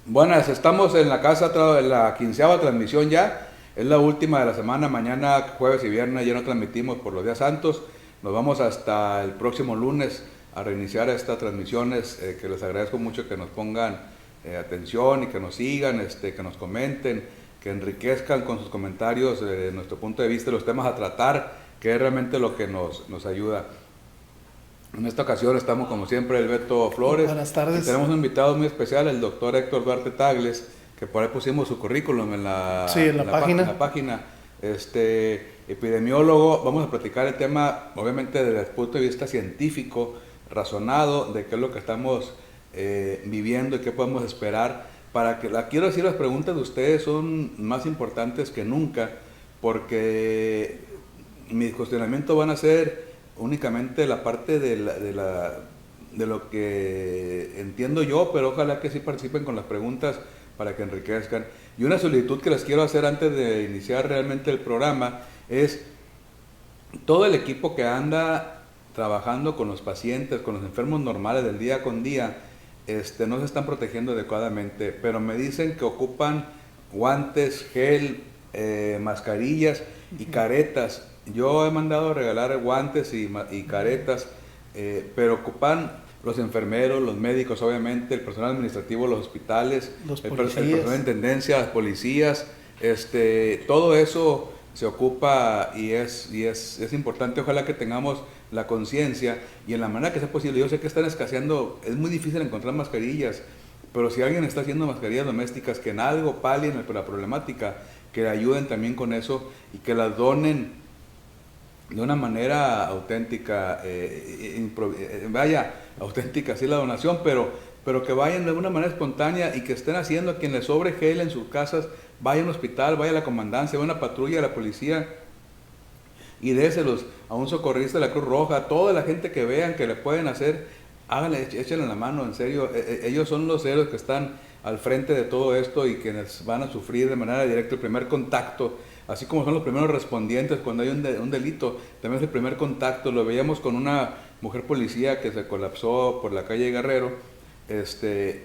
Buenas, estamos en la casa, en la 15ª transmisión ya. Es la última de la semana. Mañana, jueves y viernes ya no transmitimos por los días santos. Nos vamos hasta el próximo lunes a reiniciar estas transmisiones, que les agradezco mucho que nos pongan atención y que nos sigan, que nos comenten, que enriquezcan con sus comentarios nuestro punto de vista, los temas a tratar, que es realmente lo que nos ayuda. En esta ocasión estamos como siempre el Beto Flores Buenas y tardes. tenemos un invitado muy especial, el doctor Héctor Duarte Tagles, que por ahí pusimos su currículum en Sí, en la en página. la página. Epidemiólogo. Vamos a platicar el tema obviamente desde el punto de vista científico, razonado, de qué es lo que estamos viviendo y qué podemos esperar. Quiero decir, las preguntas de ustedes son más importantes que nunca, porque mis cuestionamientos van a ser únicamente la parte de lo que entiendo yo, pero ojalá que sí participen con las preguntas para que enriquezcan. Y una solicitud que les quiero hacer antes de iniciar realmente el programa es todo el equipo que anda trabajando con los pacientes, con los enfermos normales del día con día, no se están protegiendo adecuadamente, pero me dicen que ocupan guantes, gel, mascarillas y caretas. Yo he mandado a regalar guantes y caretas, pero ocupan los enfermeros, los médicos, obviamente, el personal administrativo, los hospitales, Los el personal de policías. intendencia, las policías, todo eso se ocupa es importante. Ojalá que tengamos la conciencia y en la manera que sea posible. Yo sé que están escaseando, es muy difícil encontrar mascarillas, pero si alguien está haciendo mascarillas domésticas que en algo palien la problemática, que ayuden también con eso y que las donen de una manera auténtica, vaya, auténtica sí la donación, pero que vayan de una manera espontánea y que estén haciendo a quien les sobre gel en sus casas, vaya a un hospital, vaya a la comandancia, vaya a una patrulla de la policía y déselos a un socorrista de la Cruz Roja, a toda la gente que vean que le pueden hacer, háganle, échenle la mano, en serio, ellos son los héroes que están al frente de todo esto y quienes van a sufrir de manera directa el primer contacto, así como son los primeros respondientes cuando hay un delito, también es el primer contacto. Lo veíamos con una mujer policía que se colapsó por la calle Guerrero,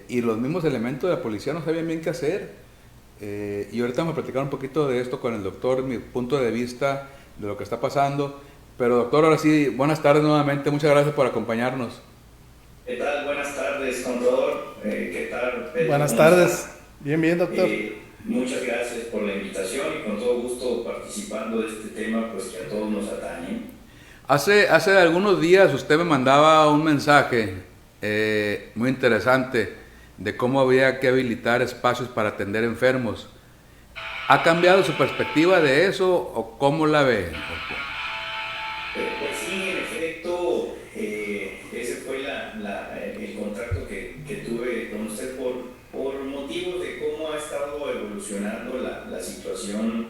y los mismos elementos de la policía no sabían bien qué hacer. Y ahorita vamos a platicar un poquito de esto con el doctor, mi punto de vista de lo que está pasando. Pero doctor, ahora sí, buenas tardes nuevamente, muchas gracias por acompañarnos. ¿Qué tal? Buenas tardes, contador. ¿Qué tal, Pedro? Buenas ¿Cómo tardes. está? Bien, bien, doctor. Muchas gracias por la invitación y con todo gusto participando de este tema, pues que a todos nos atañe. Hace algunos días usted me mandaba un mensaje muy interesante de cómo había que habilitar espacios para atender enfermos. ¿Ha cambiado su perspectiva de eso o cómo la ve? Pues sí, en efecto, ese fue el contacto que tuve con usted por motivos de cómo ha estado evolucionando la situación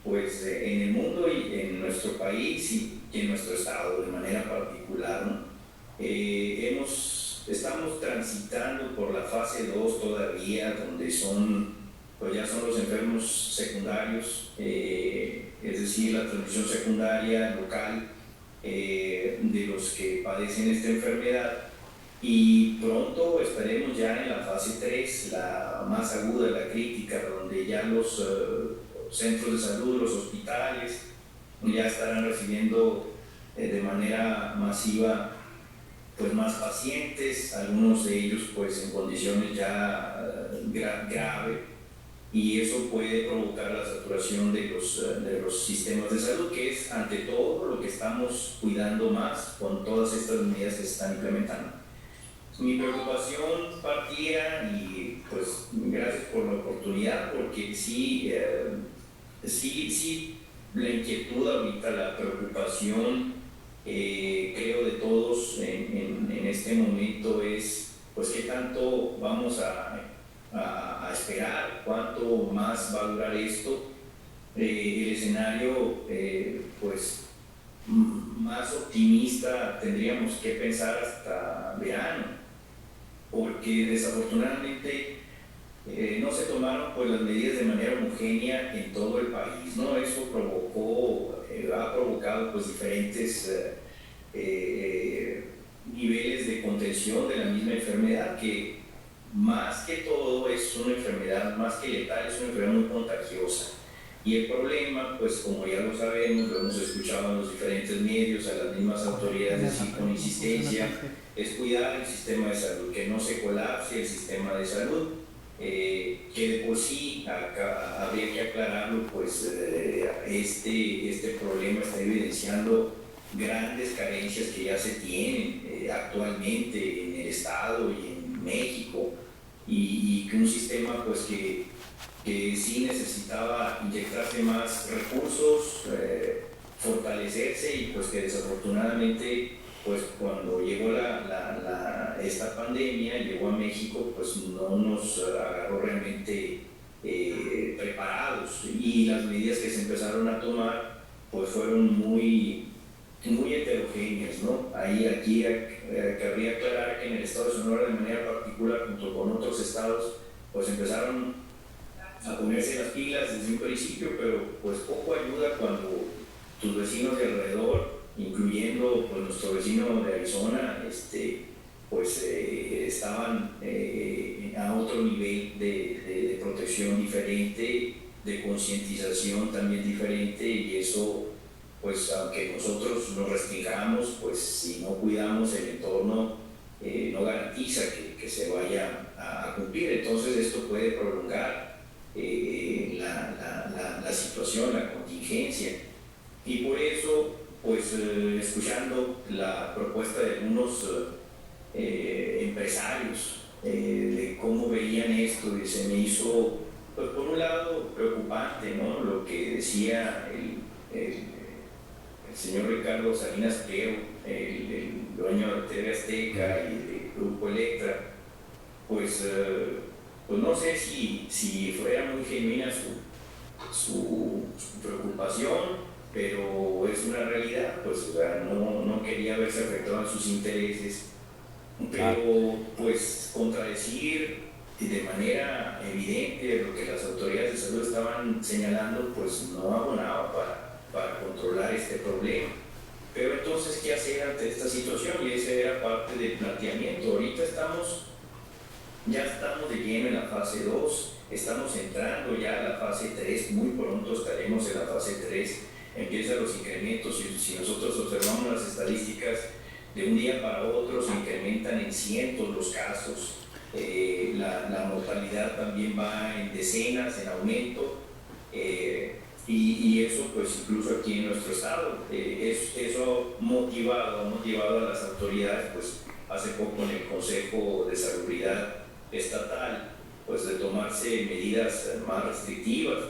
pues, en el mundo y en nuestro país y en nuestro estado de manera particular, ¿no? Estamos transitando por la fase 2 todavía, donde pues ya son los enfermos secundarios, es decir, la transmisión secundaria local de los que padecen esta enfermedad. Y pronto estaremos ya en la fase 3, la más aguda, la crítica, donde ya los centros de salud, los hospitales, ya estarán recibiendo de manera masiva pues más pacientes, algunos de ellos pues en condiciones ya grave, y eso puede provocar la saturación de los sistemas de salud, que es ante todo lo que estamos cuidando más con todas estas medidas que se están implementando. Mi preocupación partía, y pues gracias por la oportunidad, porque sí, sí, la inquietud ahorita, la preocupación, creo de todos en este momento es, pues, qué tanto vamos a esperar, cuánto más va a durar esto. El escenario, pues, más optimista tendríamos que pensar hasta verano, porque desafortunadamente no se tomaron pues las medidas de manera homogénea en todo el país, ¿no? Eso ha provocado pues diferentes niveles de contención de la misma enfermedad que más que todo es una enfermedad, más que letal, es una enfermedad muy contagiosa. Y el problema, pues como ya lo sabemos, lo hemos escuchado en los diferentes medios, a las mismas autoridades decir con insistencia, es cuidar el sistema de salud, que no se colapse el sistema de salud, que de por sí acá habría que aclararlo, pues este problema está evidenciando grandes carencias que ya se tienen actualmente en el Estado y en México, y que un sistema pues que sí necesitaba inyectarse más recursos, fortalecerse, y pues que desafortunadamente pues cuando llegó esta pandemia, llegó a México, pues no nos agarró realmente preparados, y las medidas que se empezaron a tomar pues fueron muy heterogéneas, ¿no? Aquí cabría aclarar que en el estado de Sonora, de manera particular, junto con otros estados, pues empezaron a ponerse las pilas desde un principio, pero pues poco ayuda cuando tus vecinos de alrededor, incluyendo pues nuestro vecino de Arizona, pues estaban a otro nivel de protección diferente, de concientización también diferente, y eso pues aunque nosotros nos restringamos, pues si no cuidamos el entorno, no garantiza que se vaya a cumplir. Entonces esto puede prolongar la situación, la contingencia. Y por eso, pues escuchando la propuesta de algunos empresarios de cómo veían esto, y se me hizo, pues por un lado, preocupante, ¿no? Lo que decía el señor Ricardo Salinas Pliego, el dueño de TV Azteca y del Grupo Electra, pues no sé si fuera muy genuina su preocupación, pero es una realidad, pues o sea, no quería verse afectado en sus intereses, pero pues contradecir de manera evidente lo que las autoridades de salud estaban señalando, pues no abonaba para controlar este problema. Pero entonces, ¿qué hacer ante esta situación? Y ese era parte del planteamiento. Ahorita ya estamos de lleno en la fase 2, estamos entrando ya a la fase 3, muy pronto estaremos en la fase 3, empiezan los incrementos, y si nosotros observamos las estadísticas, de un día para otro se incrementan en cientos los casos, la mortalidad también va en decenas, en aumento, y eso pues incluso aquí en nuestro estado, eso ha motivado a las autoridades, pues hace poco en el Consejo de Salubridad Estatal, pues de tomarse medidas más restrictivas,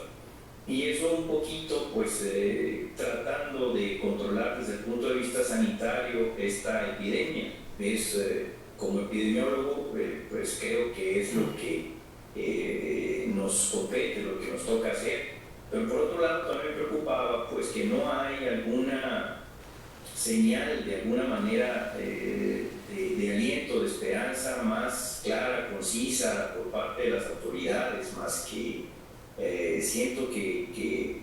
y eso un poquito pues tratando de controlar desde el punto de vista sanitario esta epidemia. Como epidemiólogo pues creo que es lo que nos compete, lo que nos toca hacer, pero por otro lado también me preocupaba pues que no hay alguna señal de alguna manera de aliento, de esperanza más clara, concisa por parte de las autoridades, más que siento que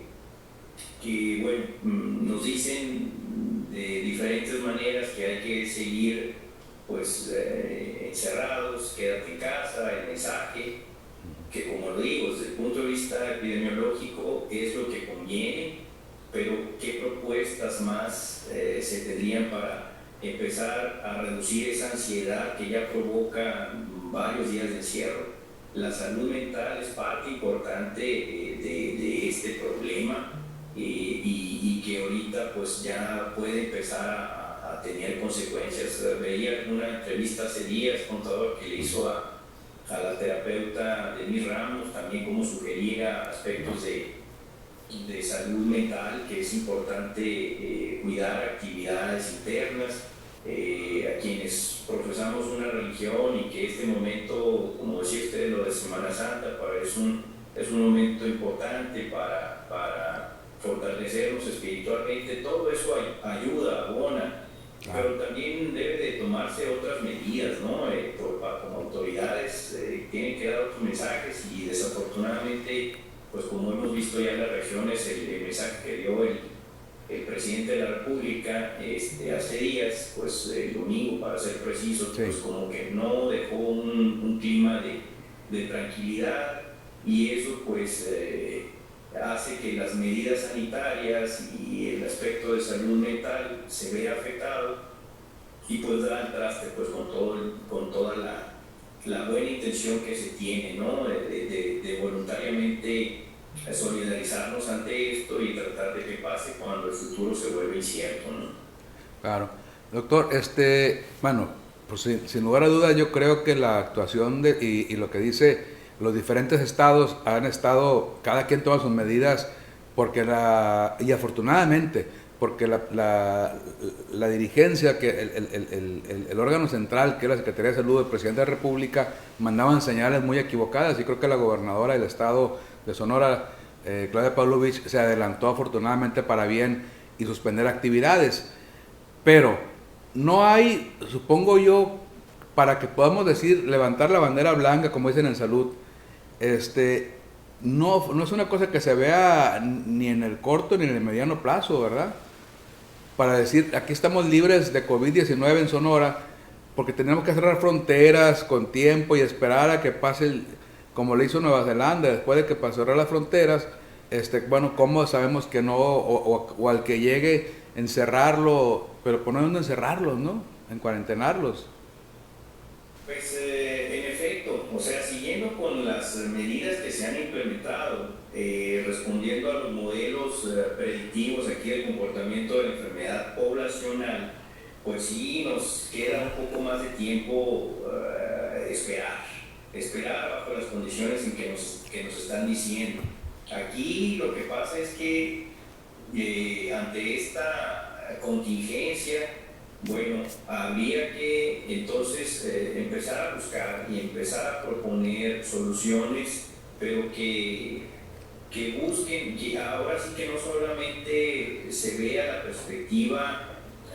bueno, nos dicen de diferentes maneras que hay que seguir pues encerrados, quédate en casa, el mensaje, que como lo digo, desde el punto de vista epidemiológico es lo que conviene, pero ¿qué propuestas más se tendrían para empezar a reducir esa ansiedad que ya provoca varios días de encierro? La salud mental es parte importante de este problema, y que ahorita pues ya puede empezar a tener consecuencias. Veía una entrevista hace días, contador, que le hizo a la terapeuta Denis Ramos, también como sugería aspectos de salud mental, que es importante cuidar actividades internas, a quienes profesamos una religión, y que este momento, como decía usted, lo de Semana Santa, es un momento importante para fortalecernos espiritualmente. Todo eso ayuda, abona, pero también debe de tomarse otras medidas, ¿no? Como autoridades tienen que dar otros mensajes, y desafortunadamente, pues como hemos visto ya en las regiones, el mensaje que dio el presidente de la República hace días, pues el domingo para ser preciso, pues como que no dejó un clima de tranquilidad, y eso pues hace que las medidas sanitarias y el aspecto de salud mental se vea afectado, y pues da el traste pues con toda la buena intención que se tiene, ¿no? de voluntariamente solidarizarnos ante esto y tratar de que pase cuando el futuro se vuelve incierto, ¿no? Claro. Doctor, bueno, pues sin lugar a dudas yo creo que la actuación y lo que dice los diferentes estados han estado, cada quien toma sus medidas, porque y afortunadamente, porque la dirigencia, que el órgano central, que es la Secretaría de Salud del Presidente de la República, mandaban señales muy equivocadas, y creo que la gobernadora del estado de Sonora, Claudia Pavlovich, se adelantó afortunadamente para bien y suspender actividades. Pero no hay, supongo yo, para que podamos decir, levantar la bandera blanca, como dicen en salud, no es una cosa que se vea ni en el corto ni en el mediano plazo, ¿verdad? Para decir, aquí estamos libres de COVID-19 en Sonora, porque tenemos que cerrar fronteras con tiempo y esperar a que pase, como le hizo Nueva Zelanda, después de que pasó las fronteras, bueno, ¿cómo sabemos que no, o al que llegue, encerrarlo, pero poner dónde encerrarlos, ¿no? En cuarentenarlos. Pues en efecto, o sea, siguiendo con las medidas que se han implementado, respondiendo a los modelos predictivos aquí del comportamiento de la enfermedad poblacional, pues sí nos queda un poco más de tiempo esperar bajo las condiciones en que nos están diciendo. Aquí lo que pasa es que ante esta contingencia, bueno, habría que entonces empezar a buscar y empezar a proponer soluciones, pero que busquen, que ahora sí que no solamente se vea la perspectiva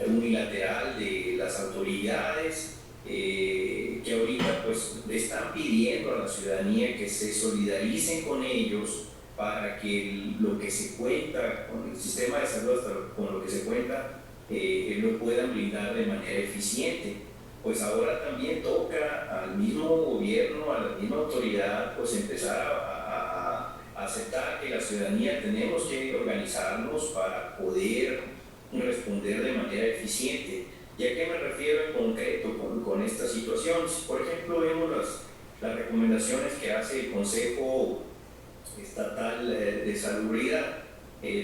unilateral de las autoridades, que ahorita pues están pidiendo a la ciudadanía que se solidaricen con ellos para que lo que se cuenta con el sistema de salud, con lo que se cuenta, lo puedan brindar de manera eficiente. Pues ahora también toca al mismo gobierno, a la misma autoridad, pues empezar a aceptar que la ciudadanía tenemos que organizarnos para poder responder de manera eficiente. ¿Y a qué me refiero en concreto con esta situación? Por ejemplo, vemos las recomendaciones que hace el Consejo Estatal de Salubridad.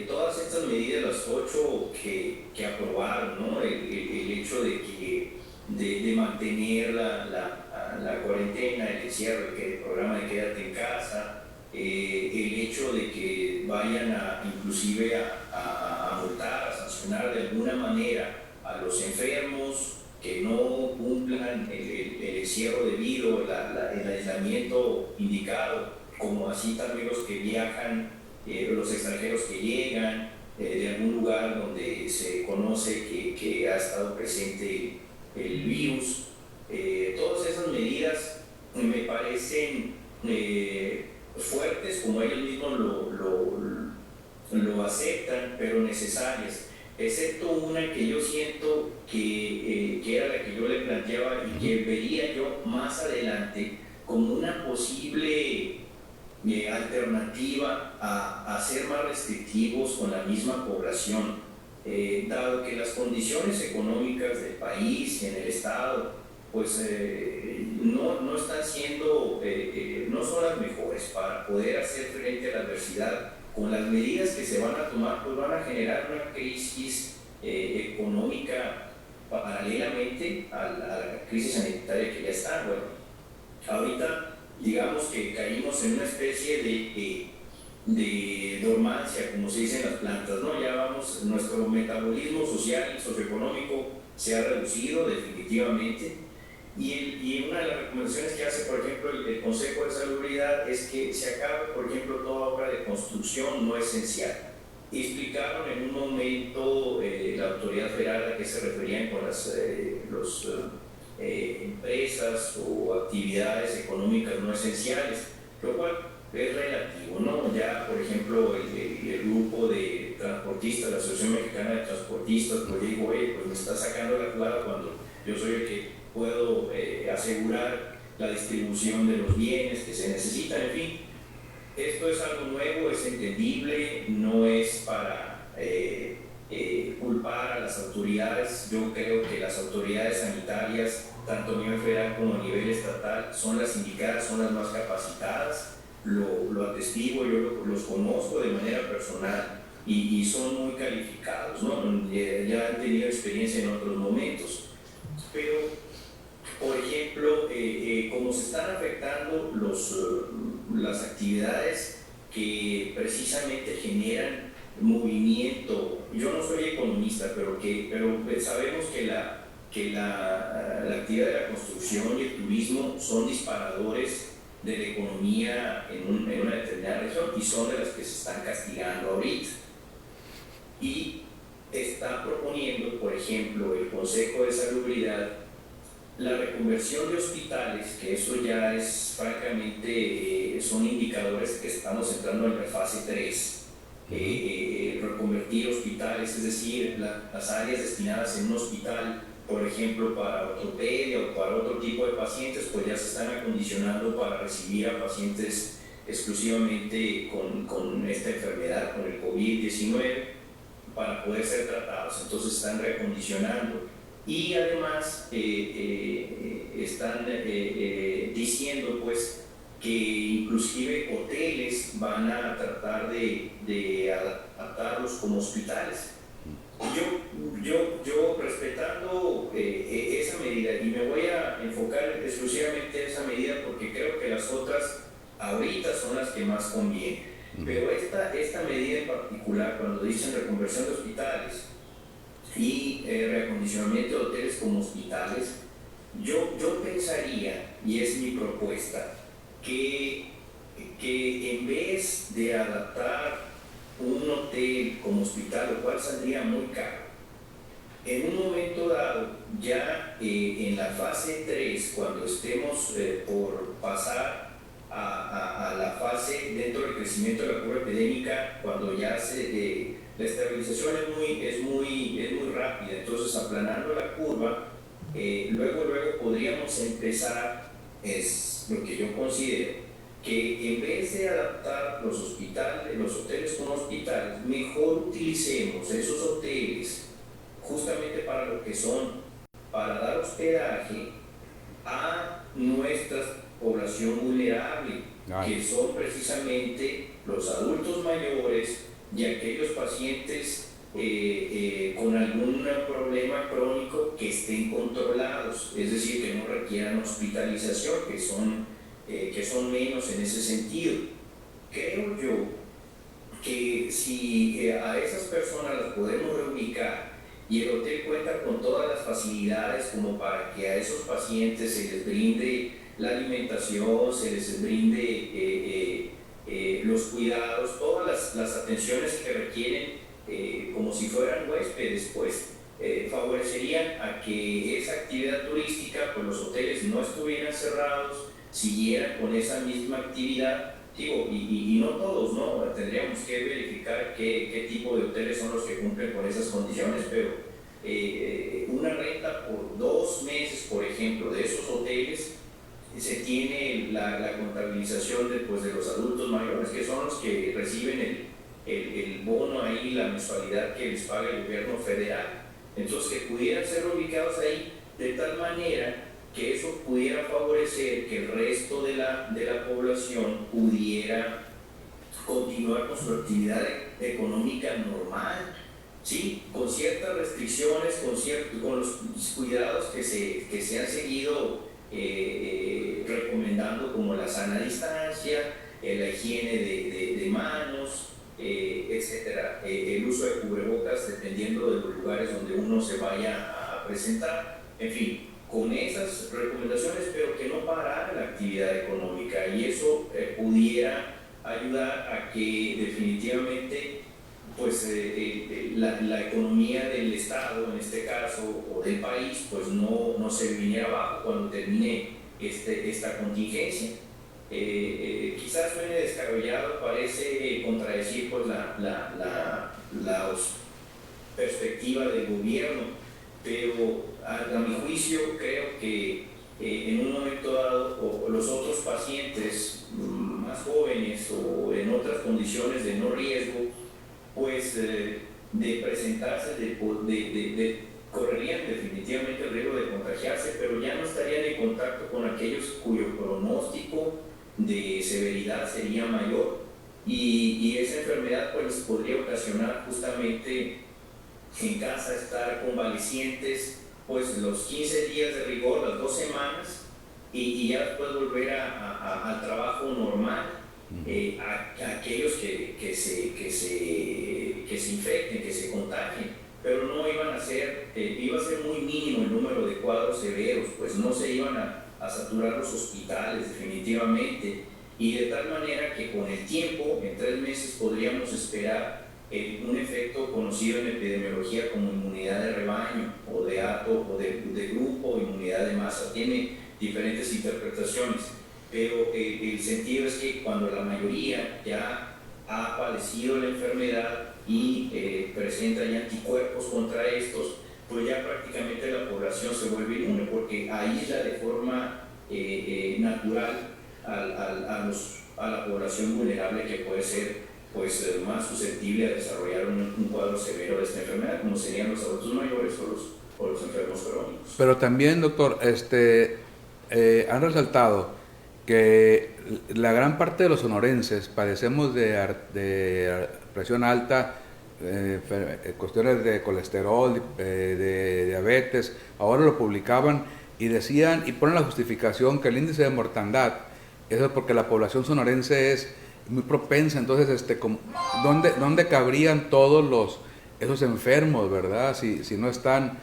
Todas estas medidas, las 8 que aprobaron, ¿no? el hecho de mantener la cuarentena, el encierro, el programa de quédate en casa, el hecho de que vayan inclusive a multar, a sancionar de alguna manera a los enfermos que no cumplan el encierro debido, el aislamiento indicado, como así también los que viajan, los extranjeros que llegan de algún lugar donde se conoce que ha estado presente el virus. Todas esas medidas me parecen fuertes, como ellos mismos lo aceptan, pero necesarias, excepto una que yo siento que era la que yo le planteaba y que vería yo más adelante como una posible alternativa a ser más restrictivos con la misma población, dado que las condiciones económicas del país y en el estado pues no están siendo, no son las mejores para poder hacer frente a la adversidad. Con las medidas que se van a tomar, pues van a generar una crisis económica paralelamente a la crisis sanitaria que ya está. Bueno, ahorita digamos que caímos en una especie de dormancia, como se dice en las plantas, ¿no? Ya vamos, nuestro metabolismo social y socioeconómico se ha reducido definitivamente, y una de las recomendaciones que hace, por ejemplo, el Consejo de Salubridad es que se acabe, por ejemplo, toda obra de construcción no esencial. Y explicaron en un momento la autoridad federal a qué se referían con las empresas o actividades económicas no esenciales, lo cual es relativo, ¿no? Ya, por ejemplo, el grupo de transportistas, la Asociación Mexicana de Transportistas, pues digo, oye, pues me está sacando la clava cuando yo soy el que puedo asegurar la distribución de los bienes que se necesitan, en fin. Esto es algo nuevo, es entendible, no es para culpar a las autoridades. Yo creo que las autoridades sanitarias, tanto a nivel federal como a nivel estatal, son las indicadas, son las más capacitadas. Lo atestigo, yo los conozco de manera personal y son muy calificados, ¿no? Ya han tenido experiencia en otros momentos. Pero, por ejemplo, como se están afectando las actividades que precisamente generan movimiento, yo no soy economista, pero sabemos que la actividad de la construcción y el turismo son disparadores de la economía en una determinada región y son de las que se están castigando ahorita. Y está proponiendo, por ejemplo, el Consejo de Salubridad, la reconversión de hospitales, que eso ya es, francamente, son indicadores que estamos entrando en la fase 3. Reconvertir hospitales, es decir, las áreas destinadas en un hospital, por ejemplo, para ortopedia o para otro tipo de pacientes, pues ya se están acondicionando para recibir a pacientes exclusivamente con esta enfermedad, con el COVID-19, para poder ser tratados. Entonces están reacondicionando. Y además están diciendo pues que inclusive hoteles van a tratar de adaptarlos como hospitales. Yo respetando esa medida, y me voy a enfocar exclusivamente en esa medida porque creo que las otras ahorita son las que más convienen. Pero esta medida en particular, cuando dicen reconversión de hospitales y reacondicionamiento de hoteles como hospitales, yo pensaría, y es mi propuesta, que en vez de adaptar un hotel como hospital, lo cual saldría muy caro, en un momento dado, ya en la fase 3, cuando estemos por pasar a la fase dentro del crecimiento de la curva epidémica, cuando ya la estabilización es muy rápida, entonces aplanando la curva, luego podríamos empezar, es lo que yo considero, que en vez de adaptar los hoteles como hospitales, mejor utilicemos esos hoteles justamente para lo que son, para dar hospedaje a nuestra población vulnerable, que son precisamente los adultos mayores y aquellos pacientes con algún problema crónico que estén controlados, es decir, que no requieran hospitalización, que son menos en ese sentido. Creo yo que si a esas personas las podemos reubicar y el hotel cuenta con todas las facilidades como para que a esos pacientes se les brinde la alimentación, se les brinde los cuidados, todas las atenciones que requieren como si fueran huéspedes, pues favorecerían a que esa actividad turística, pues los hoteles no estuvieran cerrados, siguieran con esa misma actividad. Digo, y no todos, ¿no? Tendríamos que verificar qué tipo de hoteles son los que cumplen con esas condiciones, pero una renta por 2 meses, por ejemplo, de esos hoteles, se tiene la contabilización de los adultos mayores, que son los que reciben el bono ahí, la mensualidad que les paga el gobierno federal. Entonces, que pudieran ser ubicados ahí de tal manera que eso pudiera favorecer que el resto de la población pudiera continuar con su actividad económica normal, ¿sí? Con ciertas restricciones, con los cuidados que se han seguido recomendando, como la sana distancia, la higiene de manos, etcétera, el uso de cubrebocas dependiendo de los lugares donde uno se vaya a presentar, en fin, con esas recomendaciones, pero que no parara la actividad económica, y eso pudiera ayudar a que definitivamente pues la economía del Estado, en este caso, o del país, pues no se viniera abajo cuando termine esta contingencia. quizás suene descabellado, parece contradecir pues, la perspectiva del gobierno, pero a mi juicio creo que en un momento dado o los otros pacientes más jóvenes o en otras condiciones de no riesgo, pues de presentarse, correrían definitivamente el riesgo de contagiarse, pero ya no estarían en contacto con aquellos cuyo pronóstico de severidad sería mayor y esa enfermedad pues podría ocasionar justamente en casa estar convalecientes pues los 15 días de rigor, las 2 semanas y ya después volver al trabajo normal. A aquellos que se infecten, que se contagien, pero no iban a ser, iba a ser muy mínimo el número de cuadros severos, pues no se iban a saturar los hospitales definitivamente, y de tal manera que con el tiempo, en 3 meses podríamos esperar un efecto conocido en epidemiología como inmunidad de rebaño o de de grupo, inmunidad de masa, tiene diferentes interpretaciones, pero el sentido es que cuando la mayoría ya ha padecido la enfermedad y presenta ya anticuerpos contra estos, pues ya prácticamente la población se vuelve inmune porque aísla de forma natural a la población vulnerable que puede ser pues más susceptible a desarrollar un cuadro severo de esta enfermedad, como serían los adultos mayores o los enfermos crónicos. Pero también, doctor, han resaltado que la gran parte de los sonorenses padecemos de presión alta, cuestiones de colesterol, de diabetes. Ahora lo publicaban y decían, y ponen la justificación que el índice de mortandad, eso es porque la población sonorense es muy propensa, entonces ¿dónde cabrían todos esos enfermos, verdad? Si no están,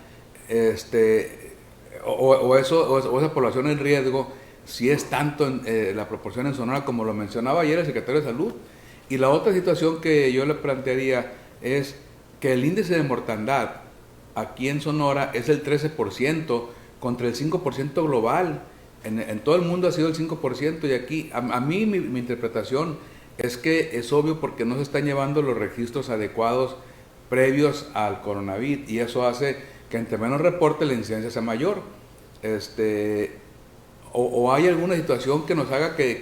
o esa población en riesgo, si es tanto la proporción en Sonora como lo mencionaba ayer el secretario de Salud. Y la otra situación que yo le plantearía es que el índice de mortandad aquí en Sonora es el 13% contra el 5% global. En todo el mundo ha sido el 5% y aquí, a mí mi interpretación es que es obvio porque no se están llevando los registros adecuados previos al coronavirus y eso hace que entre menos reporte la incidencia sea mayor. O hay alguna situación que nos haga que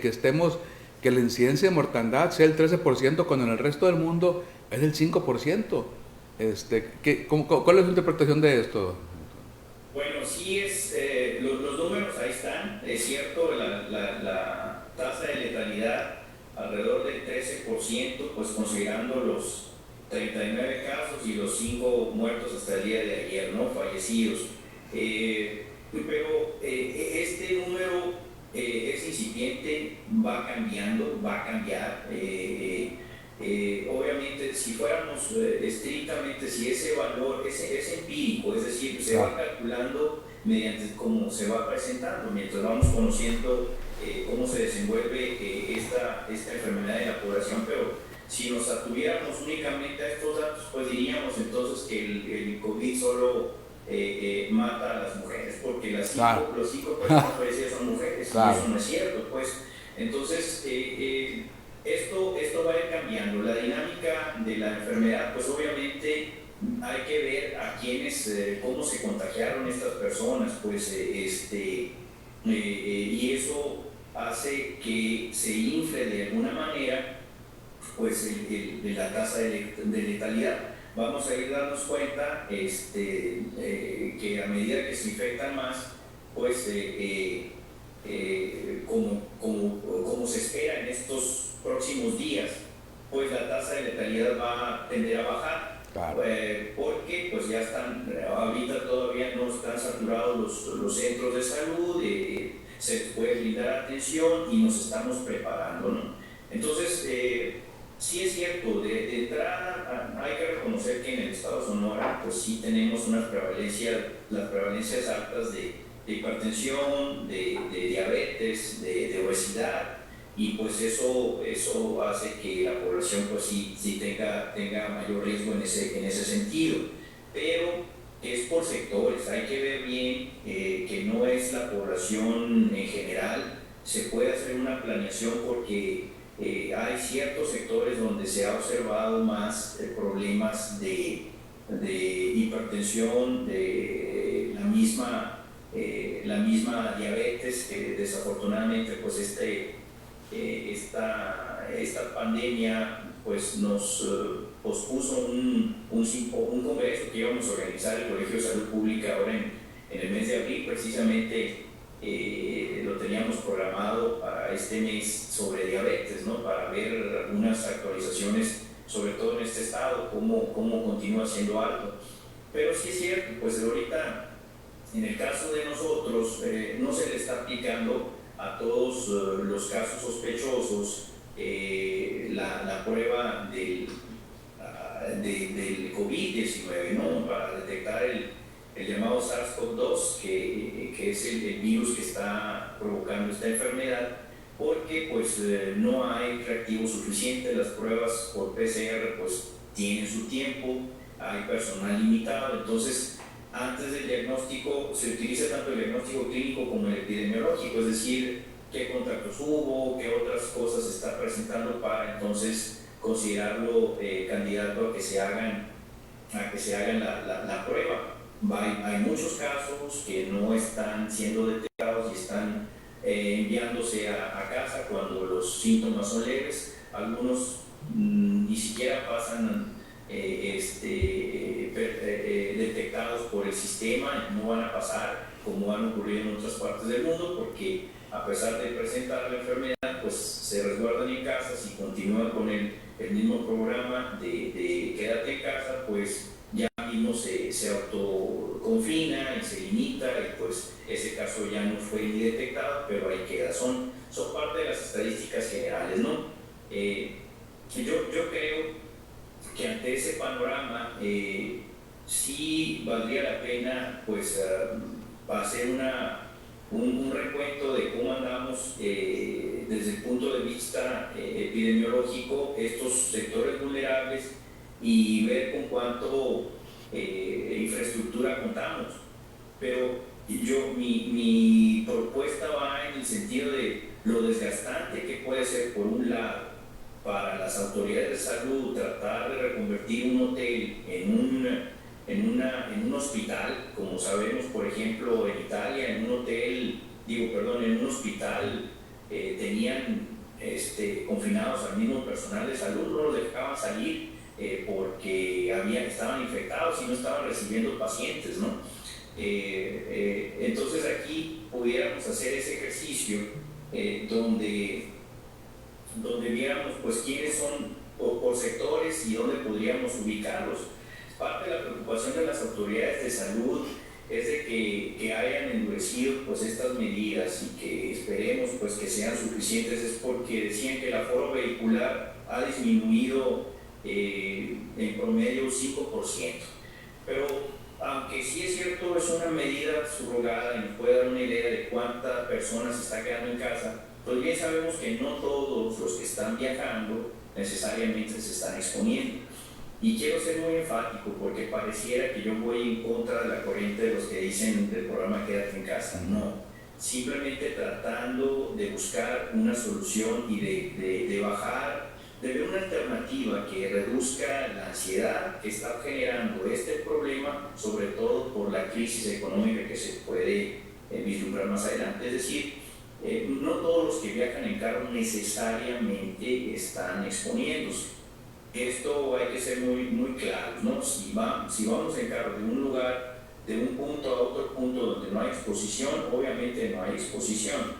la incidencia de mortandad sea el 13% cuando en el resto del mundo es el 5%. ¿Cuál es su interpretación de esto? Bueno, sí los números ahí están, es cierto, la tasa de letalidad alrededor del 13%, pues considerando los 39 casos y los 5 muertos hasta el día de ayer, ¿no? Fallecidos. Pero este número es incipiente, va cambiando, va a cambiar. Obviamente, si fuéramos estrictamente, si ese valor es empírico, es decir, se va calculando mediante cómo se va presentando, mientras vamos conociendo cómo se desenvuelve esta enfermedad en la población, pero si nos atuviéramos únicamente a estos datos, pues diríamos entonces que el COVID solo mata a las mujeres, porque los 5 personas fallecidas son mujeres, y eso no es cierto, pues. Entonces, esto va a ir cambiando. La dinámica de la enfermedad, pues obviamente hay que ver a quiénes, cómo se contagiaron estas personas, pues, y eso hace que se infle de alguna manera, pues, la tasa de letalidad. Vamos a ir dándonos cuenta que a medida que se infectan más, pues como se espera en estos próximos días, pues la tasa de letalidad va a tender a bajar. Claro. Porque pues ya ahorita todavía no están saturados los centros de salud, se puede brindar atención y nos estamos preparando, ¿no? Entonces, sí es cierto, de entrada hay que reconocer que en el estado de Sonora pues sí tenemos las prevalencias altas de hipertensión, de diabetes, de obesidad, y pues eso hace que la población pues sí tenga mayor riesgo en ese sentido, pero es por sectores. Hay que ver bien que no es la población en general, se puede hacer una planeación porque hay ciertos sectores donde se ha observado más problemas de hipertensión, de la misma diabetes, que desafortunadamente pues esta pandemia pues nos pospuso un congreso que íbamos a organizar el Colegio de Salud Pública ahora en el mes de abril. Precisamente lo teníamos programado para este mes sobre diabetes, ¿no? Para ver algunas actualizaciones, sobre todo en este estado, cómo continúa siendo alto. Pero sí es cierto, pues ahorita en el caso de nosotros no se le está aplicando a todos los casos sospechosos la prueba del COVID-19, ¿no? Para detectar el llamado SARS-CoV-2, que es el virus que está provocando esta enfermedad, porque pues no hay reactivo suficiente. Las pruebas por PCR pues tienen su tiempo, hay personal limitado. Entonces antes del diagnóstico se utiliza tanto el diagnóstico clínico como el epidemiológico, es decir, qué contactos hubo, qué otras cosas se está presentando, para entonces considerarlo candidato a que se hagan la prueba. Hay muchos casos que no están siendo detectados y están enviándose a casa cuando los síntomas son leves. Algunos ni siquiera pasan detectados por el sistema, no van a pasar como han ocurrido en otras partes del mundo, porque a pesar de presentar la enfermedad, pues se resguardan en casa. Si continúan con el mismo programa de quédate en casa, pues ya mismo se autoconfina y se limita, y pues ese caso ya no fue ni detectado, pero ahí queda. Son parte de las estadísticas generales, ¿no? Yo creo que ante ese panorama sí valdría la pena pues hacer un recuento de cómo andamos desde el punto de vista epidemiológico, estos sectores vulnerables, y ver con cuánto infraestructura contamos. Pero mi propuesta va en el sentido de lo desgastante que puede ser, por un lado, para las autoridades de salud tratar de reconvertir un hotel en un hospital. Como sabemos, por ejemplo, en Italia, en un hospital tenían confinados al mismo personal de salud, no los dejaban salir porque estaban infectados y no estaban recibiendo pacientes, ¿no? Entonces aquí pudiéramos hacer ese ejercicio donde viéramos pues quiénes son por sectores y dónde podríamos ubicarlos. Parte de la preocupación de las autoridades de salud es de que hayan endurecido pues estas medidas, y que esperemos pues que sean suficientes. Es porque decían que el aforo vehicular ha disminuido en promedio un 5%, pero aunque sí es cierto, es una medida subrogada y nos puede dar una idea de cuántas personas se está quedando en casa, pues bien sabemos que no todos los que están viajando necesariamente se están exponiendo. Y quiero ser muy enfático, porque pareciera que yo voy en contra de la corriente de los que dicen del programa Quédate en Casa. No, simplemente tratando de buscar una solución y de bajar, de ver una alternativa que reduzca la ansiedad que está generando este problema, sobre todo por la crisis económica que se puede vislumbrar más adelante. Es decir, no todos los que viajan en carro necesariamente están exponiéndose. Esto hay que ser muy, muy claros, ¿no? Si vamos en carro de un lugar, de un punto a otro punto donde no hay exposición, obviamente no hay exposición.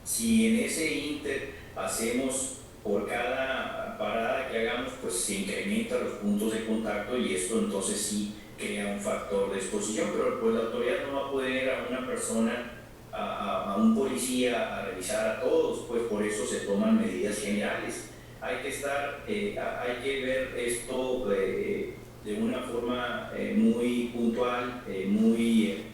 Si en ese inter hacemos, por cada parada que hagamos, pues se incrementan los puntos de contacto, y esto entonces sí crea un factor de exposición. Pero pues la autoridad no va a poder ir a una persona, a un policía, a revisar a todos, pues por eso se toman medidas generales. Hay que ver esto de una forma muy puntual, muy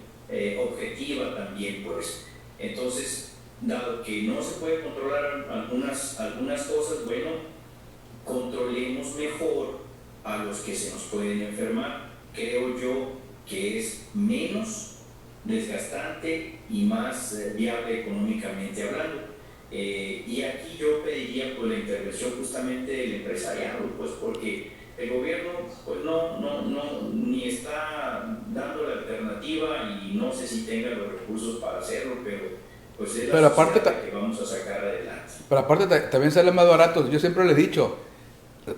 objetiva también, pues. Entonces, dado que no se puede controlar algunas cosas, bueno, controlemos mejor a los que se nos pueden enfermar. Creo yo que es menos desgastante y más viable económicamente hablando. Y aquí yo pediría pues la intervención justamente del empresariado, pues porque el gobierno pues no ni está dando la alternativa y no sé si tenga los recursos para hacerlo, pero pues es la sociedad que vamos a sacar adelante. Pero aparte también sale más barato. Yo siempre le he dicho,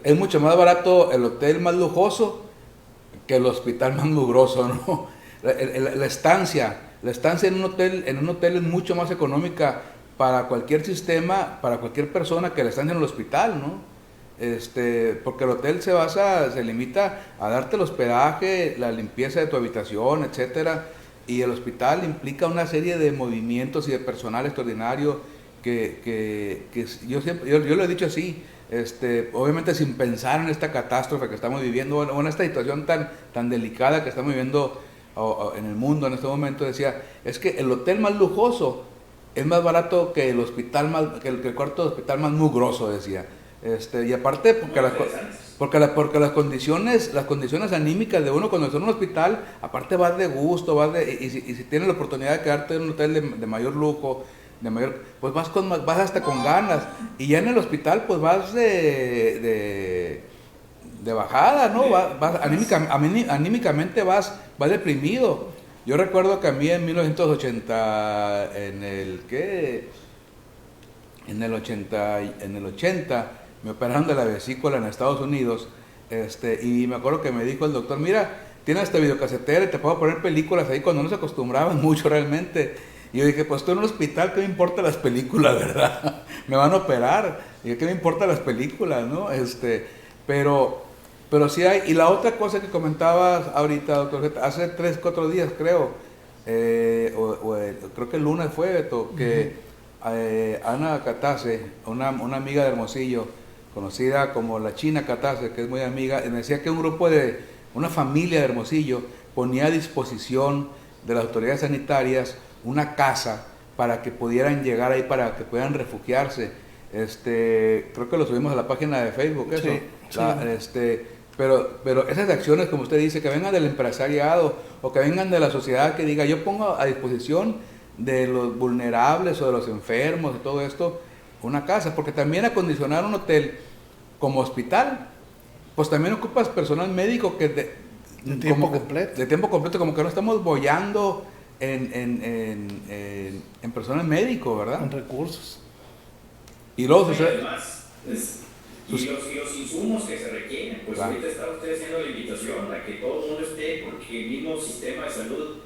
es mucho más barato el hotel más lujoso que el hospital más mugroso, ¿no? La estancia en un hotel es mucho más económica para cualquier sistema, para cualquier persona, que la estancia en el hospital, ¿no? Porque el hotel se limita a darte el hospedaje, la limpieza de tu habitación, etcétera, y el hospital implica una serie de movimientos y de personal extraordinario que yo lo he dicho así, obviamente sin pensar en esta catástrofe que estamos viviendo, o en esta situación tan delicada que estamos viviendo en el mundo en este momento. Decía, es que el hotel más lujoso es más barato que el hospital que el cuarto de hospital más mugroso, decía. Y aparte porque las condiciones anímicas de uno cuando está en un hospital, aparte vas de gusto, y si tienes la oportunidad de quedarte en un hotel de mayor lujo, pues vas hasta con ganas, y ya en el hospital pues vas de bajada, ¿no? Anímicamente vas deprimido. Yo recuerdo que a mí en 1980, en el 80 me operaron de la vesícula en Estados Unidos, y me acuerdo que me dijo el doctor, mira, tienes esta videocasetera y te puedo poner películas ahí, cuando no se acostumbraban mucho realmente. Y yo dije, pues estoy en un hospital, ¿qué me importa las películas, verdad? Me van a operar, y ¿qué me importa las películas, no? Pero sí hay. Y la otra cosa que comentabas ahorita, doctor, hace 3, 4 días creo, creo que el lunes fue, Beto, que Ana Catase, una amiga de Hermosillo, conocida como la China Catase, que es muy amiga, me decía que una familia de Hermosillo ponía a disposición de las autoridades sanitarias una casa para que pudieran llegar ahí, para que puedan refugiarse. Creo que lo subimos a la página de Facebook, eso. Sí. Pero esas acciones, como usted dice, que vengan del empresariado o que vengan de la sociedad, que diga, yo pongo a disposición de los vulnerables o de los enfermos, de todo esto, una casa, porque también acondicionar un hotel como hospital, pues también ocupas personal médico que de tiempo completo, como que no estamos boyando en personal médico, ¿verdad? En recursos. Y luego además, y los insumos que se requieren, pues claro. Ahorita está usted haciendo la invitación a que todo el mundo esté, porque el mismo sistema de salud,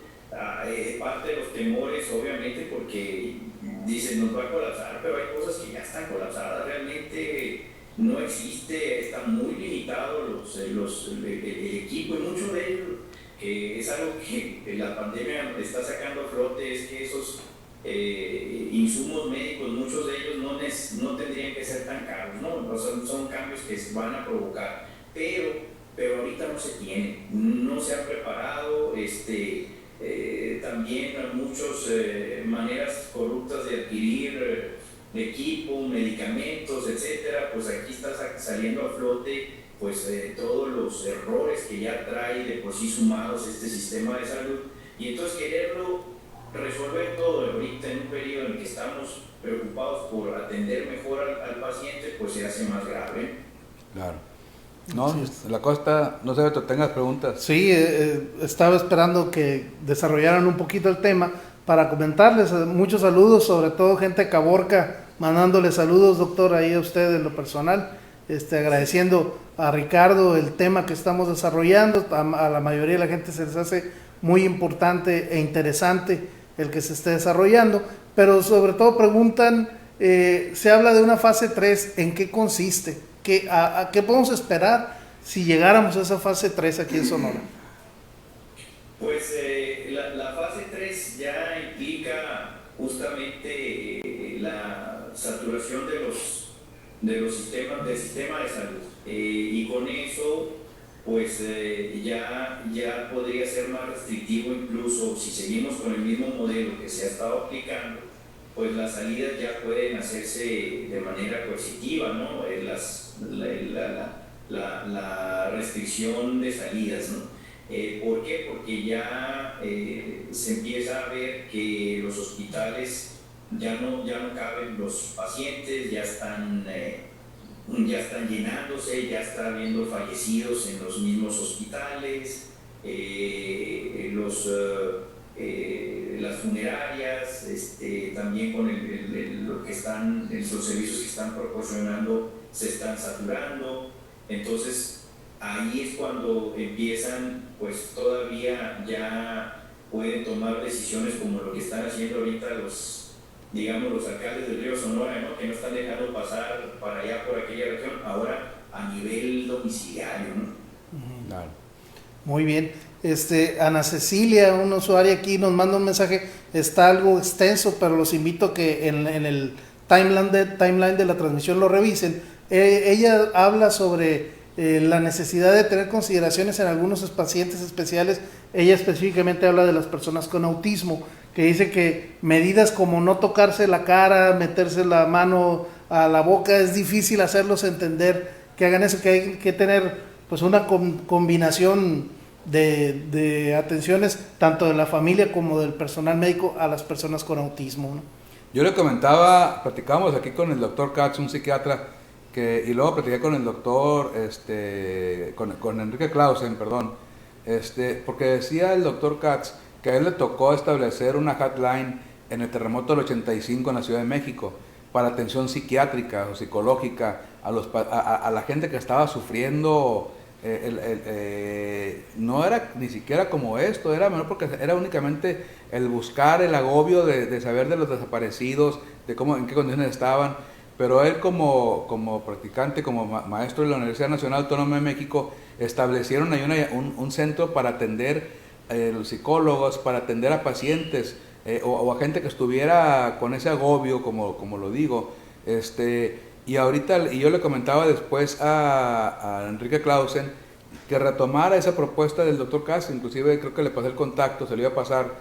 parte de los temores, obviamente, porque dicen nos va a colapsar, pero hay cosas que ya están colapsadas, realmente no existe, está muy limitado el equipo, y mucho de ello, es algo que la pandemia está sacando a flote, es que esos insumos médicos, muchos de ellos no tendrían que ser tan caros, ¿no? Son cambios que se van a provocar, pero ahorita no se tiene, no se ha preparado, también hay muchas maneras corruptas de adquirir equipo, medicamentos, etcétera. Pues aquí está saliendo a flote pues todos los errores que ya trae de por sí sumados este sistema de salud, y entonces quererlo resolver todo ahorita en un periodo en que estamos preocupados por atender mejor al paciente, pues se hace más grave. Claro. No, sí. La cosa está, no sé si tengas preguntas. Sí, estaba esperando que desarrollaran un poquito el tema para comentarles. Muchos saludos, sobre todo gente de Caborca, mandándole saludos, doctor, ahí a usted en lo personal, agradeciendo a Ricardo el tema que estamos desarrollando. A la mayoría de la gente se les hace muy importante e interesante el que se esté desarrollando, pero sobre todo preguntan, se habla de una fase 3, ¿en qué consiste? ¿A qué podemos esperar si llegáramos a esa fase 3 aquí en Sonora? Pues la fase 3 ya implica justamente la saturación del sistema de salud, y con eso pues ya podría ser más restrictivo, incluso si seguimos con el mismo modelo que se ha estado aplicando, pues las salidas ya pueden hacerse de manera coercitiva, ¿no? La restricción de salidas, ¿no? ¿Por qué? Porque ya se empieza a ver que los hospitales ya no caben los pacientes, ya están llenándose, ya está habiendo fallecidos en los mismos hospitales, las funerarias, también con lo que los servicios que están proporcionando se están saturando. Entonces ahí es cuando empiezan, pues todavía ya pueden tomar decisiones como lo que están haciendo ahorita los alcaldes del Río Sonora, ¿no? Que no están dejando pasar para allá por aquella región, ahora a nivel domiciliario, ¿no? Claro. Muy bien. Ana Cecilia, una usuaria aquí, nos manda un mensaje, está algo extenso, pero los invito a que en el timeline de la transmisión lo revisen. Ella habla sobre la necesidad de tener consideraciones en algunos pacientes especiales. Ella específicamente habla de las personas con autismo, que dice que medidas como no tocarse la cara, meterse la mano a la boca, es difícil hacerlos entender que hagan eso, que hay que tener pues una combinación de atenciones tanto de la familia como del personal médico a las personas con autismo, ¿no? Yo le platicábamos aquí con el doctor Katz, un psiquiatra, y luego platiqué con el doctor, con Enrique Clausen, perdón, porque decía el doctor Katz que a él le tocó establecer una hotline en el terremoto del 85 en la Ciudad de México para atención psiquiátrica o psicológica a la gente que estaba sufriendo. No era ni siquiera como esto, era menor porque era únicamente el buscar el agobio de saber de los desaparecidos, de en qué condiciones estaban. Pero él como practicante, como maestro de la Universidad Nacional Autónoma de México, establecieron ahí un centro para atender los psicólogos, para atender a pacientes o a gente que estuviera con ese agobio, como lo digo. Y yo le comentaba después a Enrique Clausen que retomara esa propuesta del doctor Katz, inclusive creo que le pasé el contacto, se lo iba a pasar,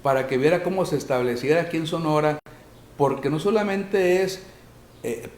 para que viera cómo se estableciera aquí en Sonora, porque no solamente es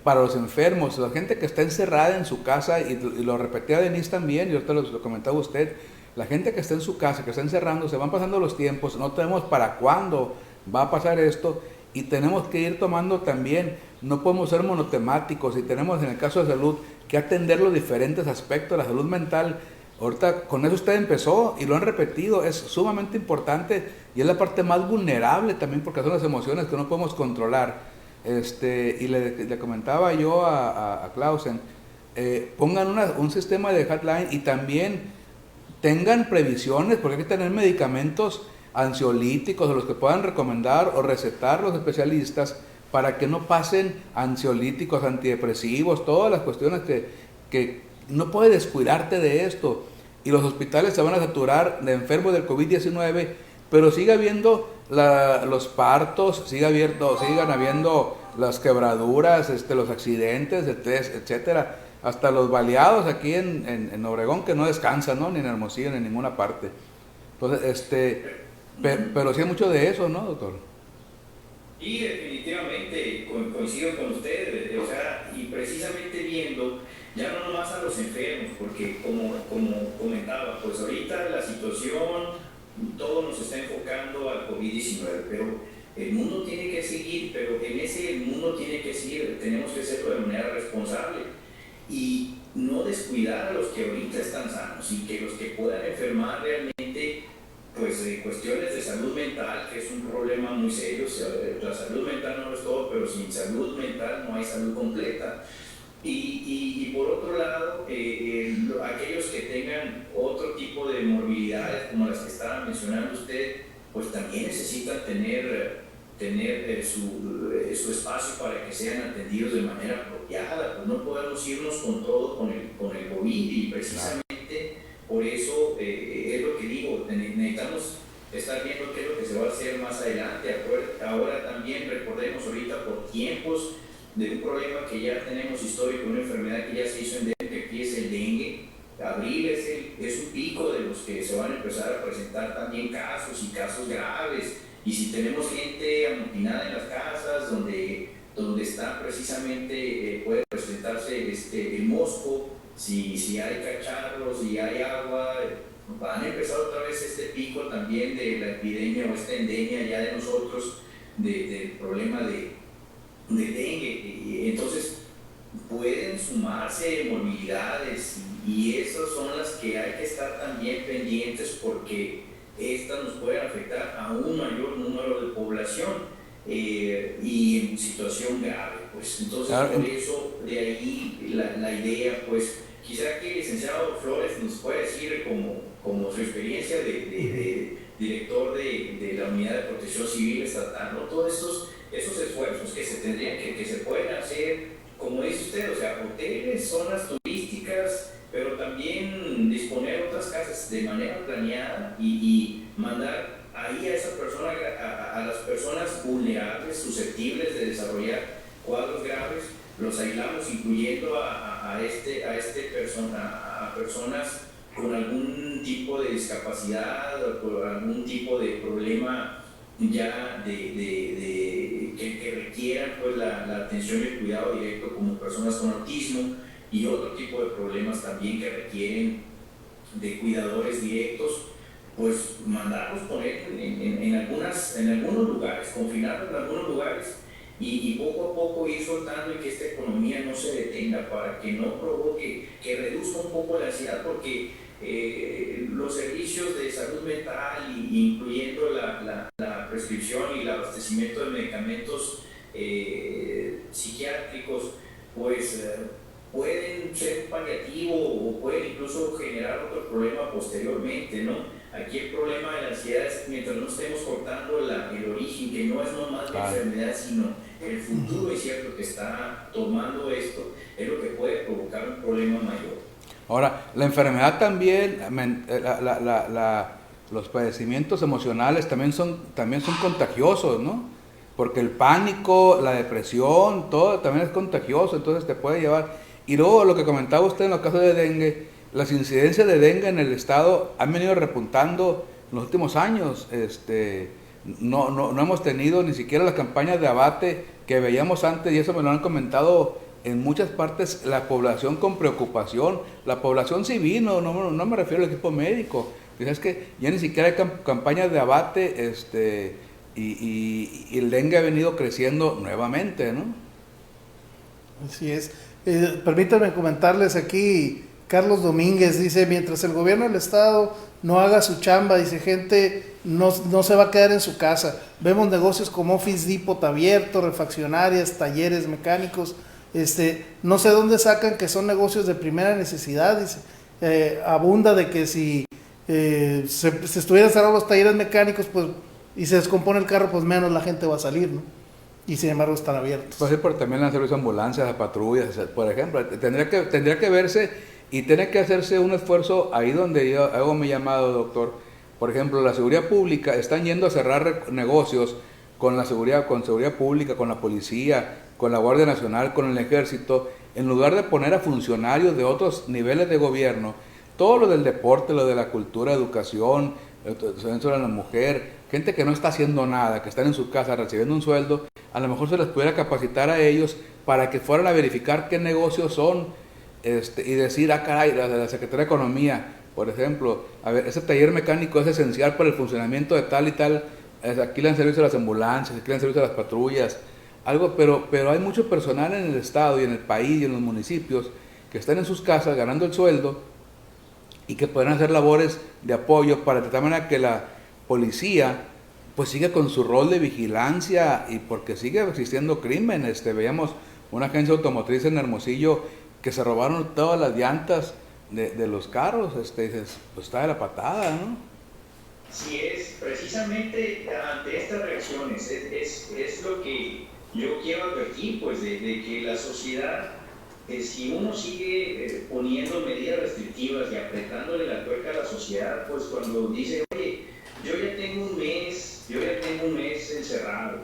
para los enfermos, la gente que está encerrada en su casa, y lo repetía Denise también, y ahorita lo comentaba usted, la gente que está en su casa, que está encerrando, se van pasando los tiempos, no tenemos para cuándo va a pasar esto, y tenemos que ir tomando también, no podemos ser monotemáticos, y tenemos en el caso de salud que atender los diferentes aspectos de la salud mental. Ahorita con eso usted empezó y lo han repetido, es sumamente importante y es la parte más vulnerable también porque son las emociones que no podemos controlar. Y le comentaba yo a Clausen, pongan un sistema de hotline y también tengan previsiones, porque hay que tener medicamentos ansiolíticos de los que puedan recomendar o recetar los especialistas para que no pasen ansiolíticos, antidepresivos, todas las cuestiones que no puedes descuidarte de esto. Y los hospitales se van a saturar de enfermos del COVID-19, pero sigue habiendo los partos, sigan habiendo las quebraduras, los accidentes, etcétera, hasta los baleados aquí en Obregón que no descansan, ¿no? Ni en Hermosillo, ni en ninguna parte. Entonces, pero sí hay mucho de eso, ¿no, doctor? Y definitivamente coincido con usted, o sea, y precisamente viendo ya no nomás a los enfermos, porque como comentaba, pues ahorita la situación, todo nos está enfocando al COVID-19, pero el mundo tiene que seguir, pero en ese mundo tiene que seguir, tenemos que hacerlo de manera responsable y no descuidar a los que ahorita están sanos y que los que puedan enfermar realmente, pues cuestiones de salud mental, que es un problema muy serio. O sea, la salud mental no es todo, pero sin salud mental no hay salud completa. Y por otro lado, aquellos que tengan otro tipo de morbilidades, como las que estaba mencionando usted, pues también necesitan tener su espacio para que sean atendidos de manera apropiada. Pues no podemos irnos con todo con el COVID, y precisamente por eso es lo que digo, necesitamos estar viendo qué es lo que se va a hacer más adelante. Ahora también recordemos ahorita por tiempos de un problema que ya tenemos histórico, una enfermedad que ya se hizo endémica, que es el dengue. Abril es un pico de los que se van a empezar a presentar también casos, y casos graves. Y si tenemos gente amotinada en las casas donde está precisamente, puede presentarse el mosco, si hay cacharros, si hay agua, van a empezar otra vez este pico también de la epidemia o esta endemia ya de nosotros, del problema de dengue. Y entonces pueden sumarse movilidades y esas son las que hay que estar también pendientes porque estas nos pueden afectar a un mayor número de población y en situación grave. Pues entonces por eso de ahí la idea, pues quisiera que el licenciado Flores nos pueda decir como su experiencia de director de la Unidad de Protección Civil Estatal, ¿no? Todos esos esfuerzos que se tendrían, que se pueden hacer, como dice usted, o sea, hoteles, zonas turísticas, pero también disponer otras casas de manera planeada y mandar ahí a esa persona, a las personas vulnerables, susceptibles de desarrollar cuadros graves, los aislamos incluyendo a personas con algún tipo de discapacidad o con algún tipo de problema ya que requieran pues la atención y el cuidado directo, como personas con autismo y otro tipo de problemas también que requieren de cuidadores directos, pues mandarlos poner en algunos lugares, confinarlos en algunos lugares y poco a poco ir soltando y que esta economía no se detenga para que no provoque, que reduzca un poco la ansiedad, porque los servicios de salud mental, incluyendo la prescripción y el abastecimiento de medicamentos psiquiátricos, pues pueden ser paliativo o pueden incluso generar otro problema posteriormente, ¿no? Aquí el problema de la ansiedad es mientras no estemos cortando el origen, que no es nomás la enfermedad, sino el futuro incierto que está tomando esto, es lo que puede provocar un problema mayor. Ahora, la enfermedad también, los padecimientos emocionales también son contagiosos, ¿no? Porque el pánico, la depresión, todo también es contagioso, entonces te puede llevar. Y luego lo que comentaba usted en los casos de dengue, las incidencias de dengue en el estado han venido repuntando en los últimos años. No hemos tenido ni siquiera las campañas de abate que veíamos antes, y eso me lo han comentado en muchas partes, la población con preocupación, la población civil, no me refiero al equipo médico. Es que ya ni siquiera hay campañas de abate, y el dengue ha venido creciendo nuevamente, ¿no? Así es. Permítanme comentarles aquí, Carlos Domínguez dice, mientras el gobierno del estado no haga su chamba, dice, gente no se va a quedar en su casa. Vemos negocios como Office Depot abierto, refaccionarias, talleres mecánicos, no sé dónde sacan que son negocios de primera necesidad, dice, abunda de que si se estuvieran cerrados los talleres mecánicos, pues, y se descompone el carro, pues menos la gente va a salir, ¿no? Y sin embargo están abiertos. Pues sí, pero también el servicio de ambulancias, de patrullas, por ejemplo, tendría que verse y tiene que hacerse un esfuerzo ahí donde yo hago mi llamado, doctor. Por ejemplo, la seguridad pública, están yendo a cerrar negocios con seguridad pública, con la policía, con la Guardia Nacional, con el Ejército, en lugar de poner a funcionarios de otros niveles de gobierno, todo lo del deporte, lo de la cultura, educación, sobre la mujer, gente que no está haciendo nada, que están en su casa recibiendo un sueldo, a lo mejor se les pudiera capacitar a ellos para que fueran a verificar qué negocios son, y decir, caray, la Secretaría de Economía, por ejemplo, a ver, ese taller mecánico es esencial para el funcionamiento de tal y tal, aquí le dan servicio a las ambulancias, aquí le dan servicio a las patrullas, algo, pero hay mucho personal en el estado y en el país y en los municipios que están en sus casas ganando el sueldo y que pueden hacer labores de apoyo para de tal manera que la policía pues siga con su rol de vigilancia, y porque sigue existiendo crimen. Veíamos una agencia automotriz en Hermosillo que se robaron todas las llantas de los carros, dices, pues está de la patada, ¿no? Sí, es precisamente ante estas reacciones, es lo que yo quiero advertir, pues de que la sociedad, si uno sigue poniendo medidas restrictivas y apretándole la tuerca a la sociedad, pues cuando dice, oye, yo ya tengo un mes encerrado,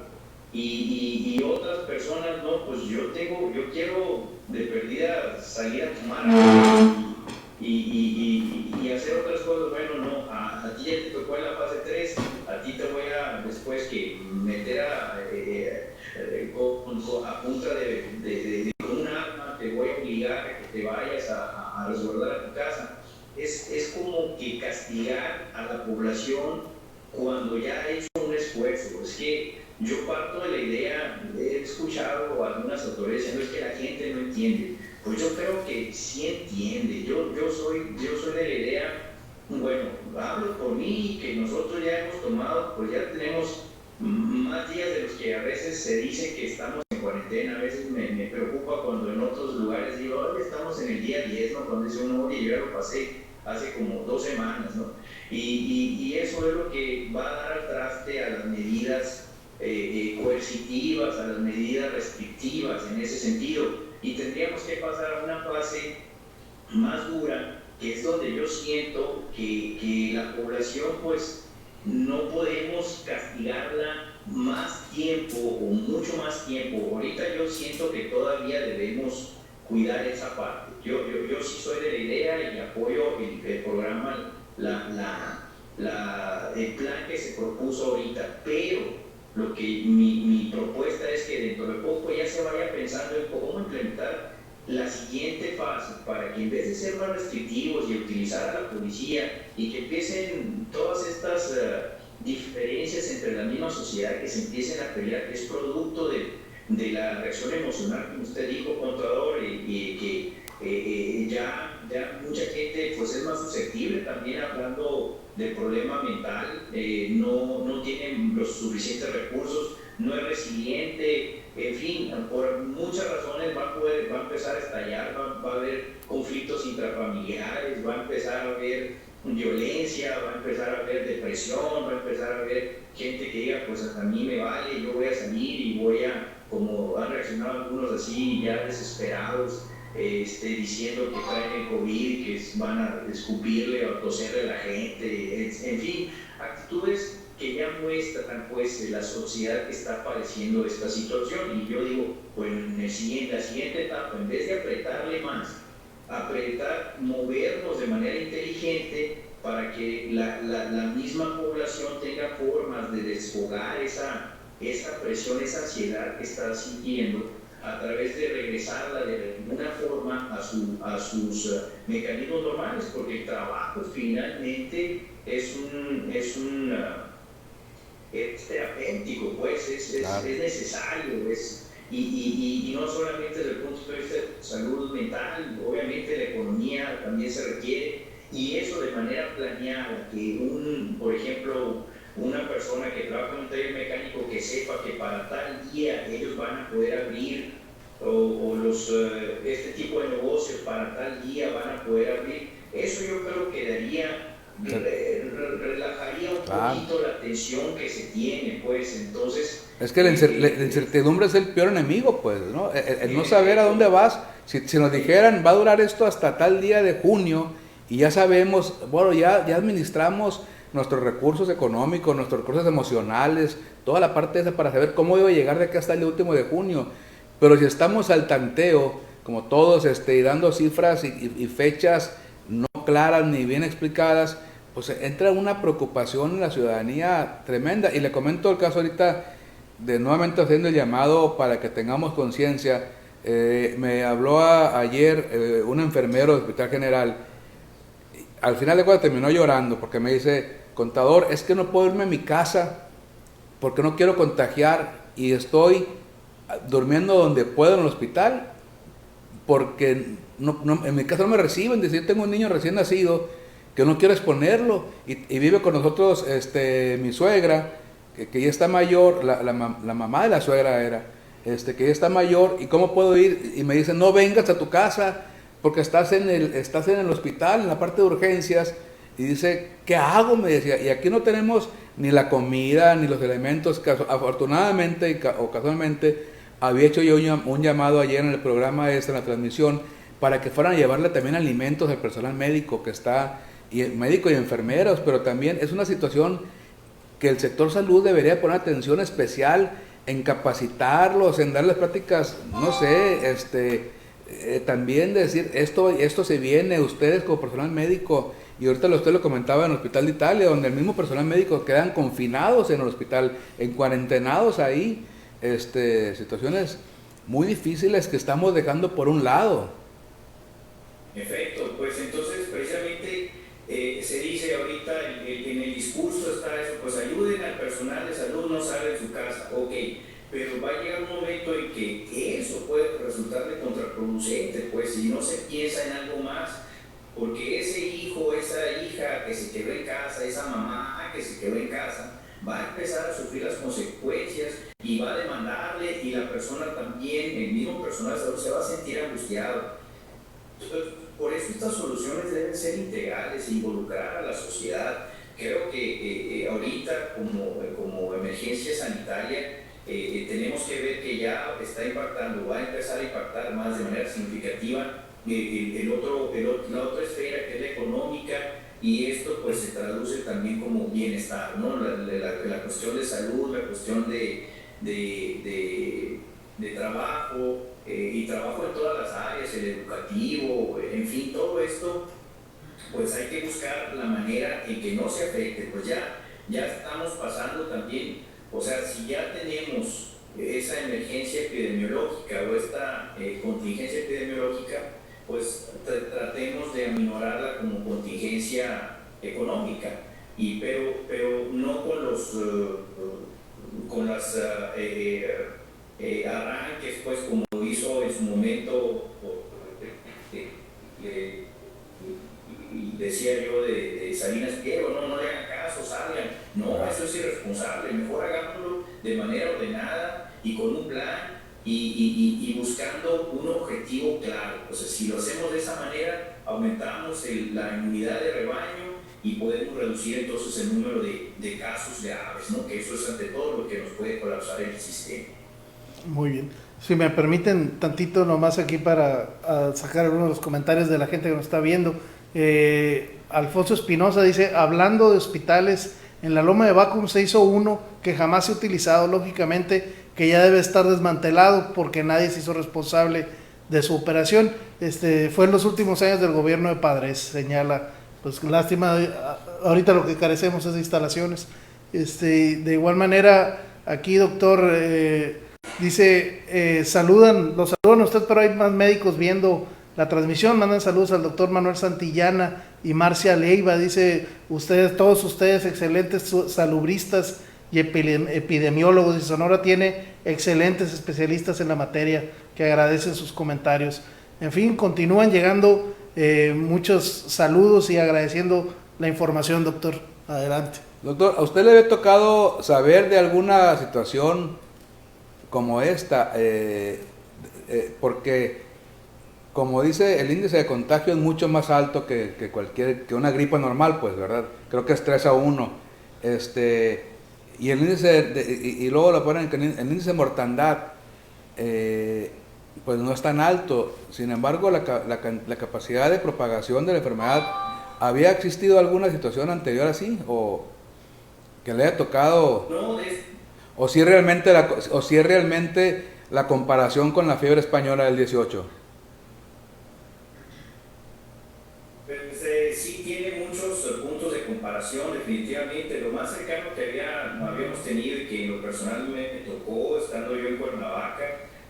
y otras personas, no, pues yo quiero de perdida salir a tomar y hacer otras cosas. Bueno, no, a ti ya te tocó en la fase 3, a ti te voy a después que meter a punta de un arma, te voy a obligar a que te vayas a resguardar a tu casa. Es como que castigar a la población cuando ya ha hecho un esfuerzo. Es que yo parto de la idea, he escuchado a algunas autoridades diciendo es que la gente no entiende. Pues yo creo que sí entiende. Yo soy de la idea, bueno, hablo por mí, que nosotros ya hemos tomado, pues ya tenemos más días de los que a veces se dice que estamos en cuarentena. A veces me preocupa cuando en otros lugares digo, hoy estamos en el día 10, ¿no? Cuando dice uno, oye, yo ya lo pasé hace como 2 semanas, ¿no? Y eso es lo que va a dar al traste a las medidas coercitivas, a las medidas restrictivas en ese sentido. Y tendríamos que pasar a una fase más dura, que es donde yo siento que la población, pues, no podemos castigarla más tiempo o mucho más tiempo. Ahorita yo siento que todavía debemos cuidar esa parte. Yo sí soy de la idea y apoyo el programa, el plan que se propuso ahorita, pero lo que mi propuesta es que dentro de poco ya se vaya pensando en cómo implementar la siguiente fase, para que en vez de ser más restrictivos y utilizar a la policía y que empiecen todas estas diferencias entre la misma sociedad que se empiecen a pelear, que es producto de la reacción emocional, como usted dijo, Contador, y que ya mucha gente pues es más susceptible también, hablando del problema mental, no tiene los suficientes recursos, no es resiliente, en fin, por muchas razones va a empezar a estallar, va a haber conflictos intrafamiliares, va a empezar a haber violencia, va a empezar a haber depresión, va a empezar a haber gente que diga, pues hasta a mí me vale, yo voy a salir y voy a, como han reaccionado algunos así, ya desesperados, diciendo que traen el COVID, que van a escupirle o toserle a la gente, en fin, actitudes que ya muestran pues la sociedad que está padeciendo esta situación. Y yo digo, bueno, en la siguiente etapa, en vez de apretarle más, movernos de manera inteligente para que la misma población tenga formas de desfogar esa presión, esa ansiedad que está sintiendo, a través de regresarla de alguna forma a sus mecanismos normales, porque el trabajo finalmente es terapéutico, pues es necesario, y no solamente desde el punto de vista de salud mental, obviamente la economía también se requiere, y eso de manera planeada, que por ejemplo, una persona que trabaja en un taller mecánico que sepa que para tal día ellos van a poder abrir, o este tipo de negocios para tal día van a poder abrir, eso yo creo que relajaría un poquito la tensión que se tiene, pues. Entonces es que la incertidumbre es el peor enemigo, pues, ¿no? El no saber a dónde vas. Si nos dijeran, va a durar esto hasta tal día de junio, y ya sabemos, bueno, ya administramos nuestros recursos económicos, nuestros recursos emocionales, toda la parte esa para saber cómo debo llegar de aquí hasta el último de junio. Pero si estamos al tanteo, como todos, y dando cifras y fechas no claras ni bien explicadas, pues entra una preocupación en la ciudadanía tremenda. Y le comento el caso ahorita, de nuevamente haciendo el llamado para que tengamos conciencia. Me habló ayer un enfermero del Hospital General. Al final de cuentas terminó llorando porque me dice, Contador, es que no puedo irme a mi casa porque no quiero contagiar y estoy durmiendo donde puedo en el hospital porque en mi casa no me reciben. Dice, yo tengo un niño recién nacido que no quiero exponerlo y vive con nosotros mi suegra que ya está mayor, la mamá de la suegra era, que ya está mayor, y cómo puedo ir, y me dice, no vengas a tu casa porque estás en el hospital, en la parte de urgencias. Y dice, ¿qué hago? Me decía, y aquí no tenemos ni la comida, ni los elementos. Afortunadamente o casualmente, había hecho yo un llamado ayer en el programa en la transmisión, para que fueran a llevarle también alimentos al personal médico que está, médico y enfermeros, pero también es una situación que el sector salud debería poner atención especial en capacitarlos, en darles prácticas, no sé, también decir, esto se viene, ustedes como personal médico. Y ahorita usted lo comentaba en el Hospital de Italia, donde el mismo personal médico quedan confinados en el hospital, en cuarentenados ahí, situaciones muy difíciles que estamos dejando por un lado. En efecto, pues pues entonces precisamente se dice ahorita en el discurso está eso, pues ayuden al personal de salud, no salgan de su casa, ok, pero va a llegar un momento en que eso puede resultarle contraproducente, pues si no se piensa en algo más, porque ese hijo, esa hija que se quedó en casa, esa mamá que se quedó en casa, va a empezar a sufrir las consecuencias y va a demandarle, y la persona también, el mismo personal de salud se va a sentir angustiado. Entonces, por eso estas soluciones deben ser integrales e involucrar a la sociedad. Creo que ahorita como emergencia sanitaria tenemos que ver que ya está impactando, va a empezar a impactar más de manera significativa la otra esfera, que es la económica, y esto pues se traduce también como bienestar, ¿no? La cuestión de salud, la cuestión de trabajo, y trabajo en todas las áreas, el educativo, en fin, todo esto, pues hay que buscar la manera en que no se afecte, pues ya estamos pasando también, o sea, si ya tenemos esa emergencia epidemiológica o esta contingencia epidemiológica, pues tratemos de aminorarla como contingencia económica, pero no con las arranques, pues como hizo en su momento, decía yo de Salinas Pliego, no le hagan caso, salgan, no, eso es irresponsable, mejor hagámoslo de manera ordenada y con un plan y buscando un objetivo claro. O sea, si lo hacemos de esa manera, aumentamos la inmunidad de rebaño y podemos reducir entonces el número de casos graves, ¿no? Que eso es ante todo lo que nos puede colapsar el sistema. Muy bien. Si me permiten tantito nomás aquí para sacar algunos de los comentarios de la gente que nos está viendo. Alfonso Espinosa dice, hablando de hospitales, en la Loma de Bacum se hizo uno que jamás se ha utilizado, lógicamente que ya debe estar desmantelado porque nadie se hizo responsable de su operación. Fue en los últimos años del gobierno de Padres, señala. Pues lástima, ahorita lo que carecemos es de instalaciones. De igual manera, aquí doctor, dice, lo saludan a usted, pero hay más médicos viendo la transmisión. Mandan saludos al doctor Manuel Santillana y Marcia Leiva. Dice, todos ustedes excelentes salubristas y epidemiólogos, y Sonora tiene excelentes especialistas en la materia que agradecen sus comentarios. En fin, continúan llegando muchos saludos y agradeciendo la información, doctor. Adelante. Doctor, ¿a usted le había tocado saber de alguna situación como esta? Porque, como dice, el índice de contagio es mucho más alto que una gripa normal, pues, ¿verdad? Creo que es 3-1. Y el índice y luego lo ponen que el índice de mortandad pues no es tan alto. Sin embargo, la capacidad de propagación de la enfermedad, ¿había existido alguna situación anterior así? ¿O que le haya tocado? No, ¿O si es realmente la comparación con la fiebre española del 18? Pues, sí tiene muchos puntos de comparación, definitivamente. Lo más cercano que habíamos tenido y que en lo personal me tocó, estando yo en Cuernavaca,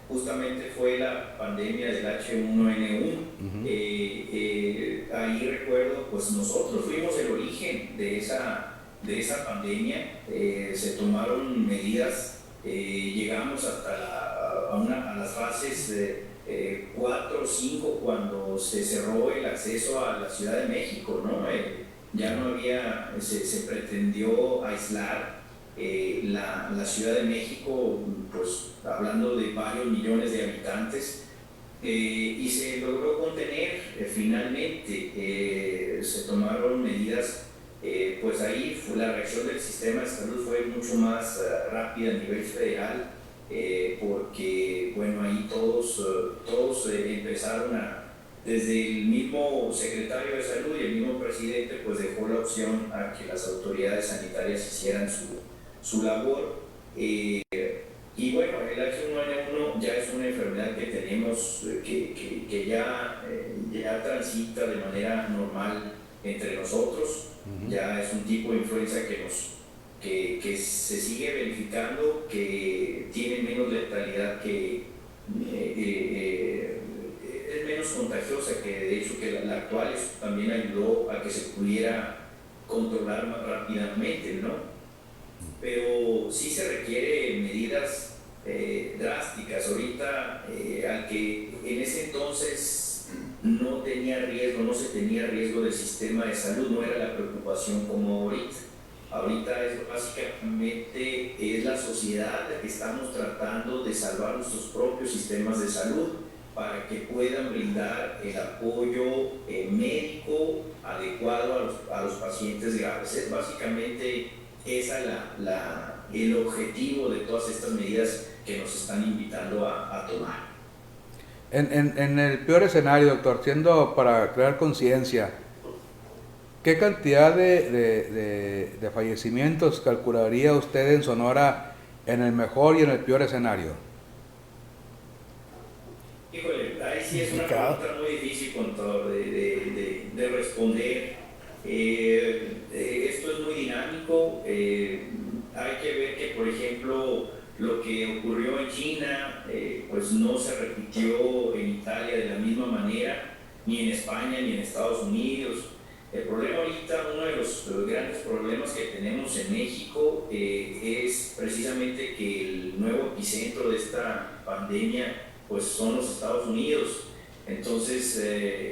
justamente fue la pandemia del H1N1. Ahí recuerdo, pues nosotros fuimos el origen de esa pandemia. Se tomaron medidas, llegamos hasta a las fases 4 o 5 cuando se cerró el acceso a la Ciudad de México, ¿no? Ya no había, se pretendió aislar la Ciudad de México, pues hablando de varios millones de habitantes, y se logró contener finalmente. Se tomaron medidas, pues ahí la reacción del sistema de salud fue mucho más rápida a nivel federal, porque bueno, ahí todos empezaron desde el mismo secretario de salud y el mismo presidente pues dejó la opción a que las autoridades sanitarias hicieran su labor, y bueno, el H1N1 ya es una enfermedad que tenemos, que ya transita de manera normal entre nosotros. Ya es un tipo de influenza que se sigue verificando, que tiene menos letalidad, es menos contagiosa, que de hecho que la actual también ayudó a que se pudiera controlar más rápidamente, ¿no? Pero sí se requiere medidas drásticas. Ahorita, al que en ese entonces no tenía riesgo, no se tenía riesgo del sistema de salud, no era la preocupación como ahorita. Ahorita es básicamente es la sociedad la que estamos tratando de salvar nuestros propios sistemas de salud para que puedan brindar el apoyo médico adecuado a los pacientes graves. Es básicamente esa el objetivo de todas estas medidas que nos están invitando a tomar. En el peor escenario, doctor, siendo para crear conciencia, ¿qué cantidad de fallecimientos calcularía usted en Sonora en el mejor y en el peor escenario? Híjole, ahí sí es una pregunta muy difícil, contador, de responder. Esto es muy dinámico. Hay que ver que, por ejemplo, lo que ocurrió en China, pues no se repitió en Italia de la misma manera, ni en España, ni en Estados Unidos. El problema ahorita, uno de los grandes problemas que tenemos en México es precisamente que el nuevo epicentro de esta pandemia pues son los Estados Unidos. Entonces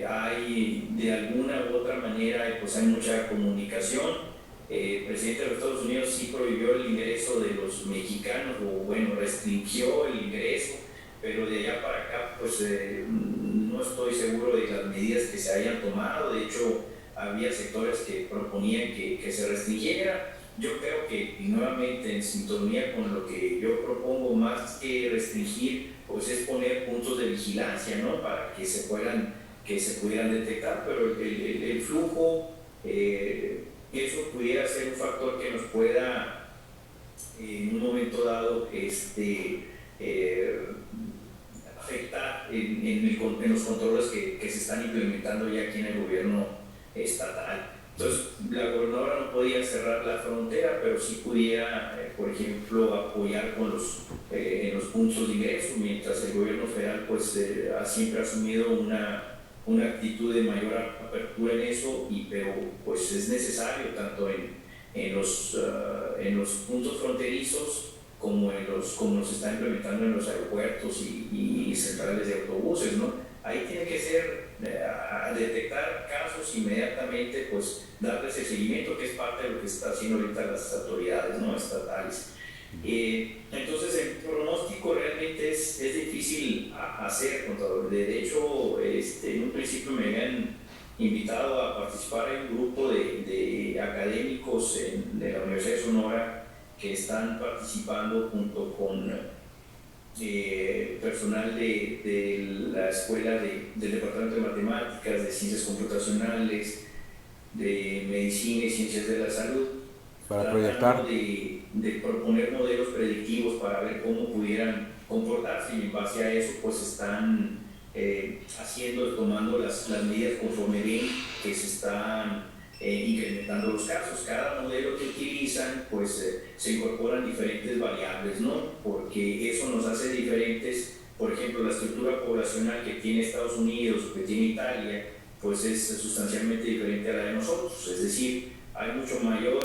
hay de alguna u otra manera pues hay mucha comunicación. El presidente de los Estados Unidos sí prohibió el ingreso de los mexicanos, o bueno, restringió el ingreso, pero de allá para acá pues no estoy seguro de las medidas que se hayan tomado. De hecho, había sectores que proponían que se restringiera. Yo creo que, y nuevamente en sintonía con lo que yo propongo, más que restringir, pues es poner puntos de vigilancia, ¿no? Para que se pudieran detectar, pero el flujo, eso pudiera ser un factor que nos pueda, en un momento dado, afectar en los controles que se están implementando ya aquí en el gobierno estatal. Entonces, la gobernadora no podía cerrar la frontera, pero sí pudiera, por ejemplo, apoyar en los puntos de ingreso, mientras el gobierno federal pues, siempre ha asumido una actitud de mayor apertura en eso, pero pues es necesario tanto en los puntos fronterizos como se está implementando en los aeropuertos y centrales de autobuses, ¿no? Ahí tiene que ser detectar casos inmediatamente, pues darles el seguimiento, que es parte de lo que está haciendo ahorita las autoridades, ¿no?, estatales. Entonces el pronóstico realmente es difícil hacer, contador. De hecho, en un principio me habían invitado a participar en un grupo de académicos de la Universidad de Sonora que están participando junto con personal de la escuela del Departamento de Matemáticas, de Ciencias Computacionales, de Medicina y Ciencias de la Salud, para proyectar, de proponer modelos predictivos para ver cómo pudieran comportarse, y en base a eso pues están tomando las medidas conforme ven que se están incrementando los casos. Cada modelo que utilizan pues se incorporan diferentes variables, ¿no? Porque eso nos hace diferentes. Por ejemplo, la estructura poblacional que tiene Estados Unidos o que tiene Italia pues es sustancialmente diferente a la de nosotros, es decir, hay mucho mayor,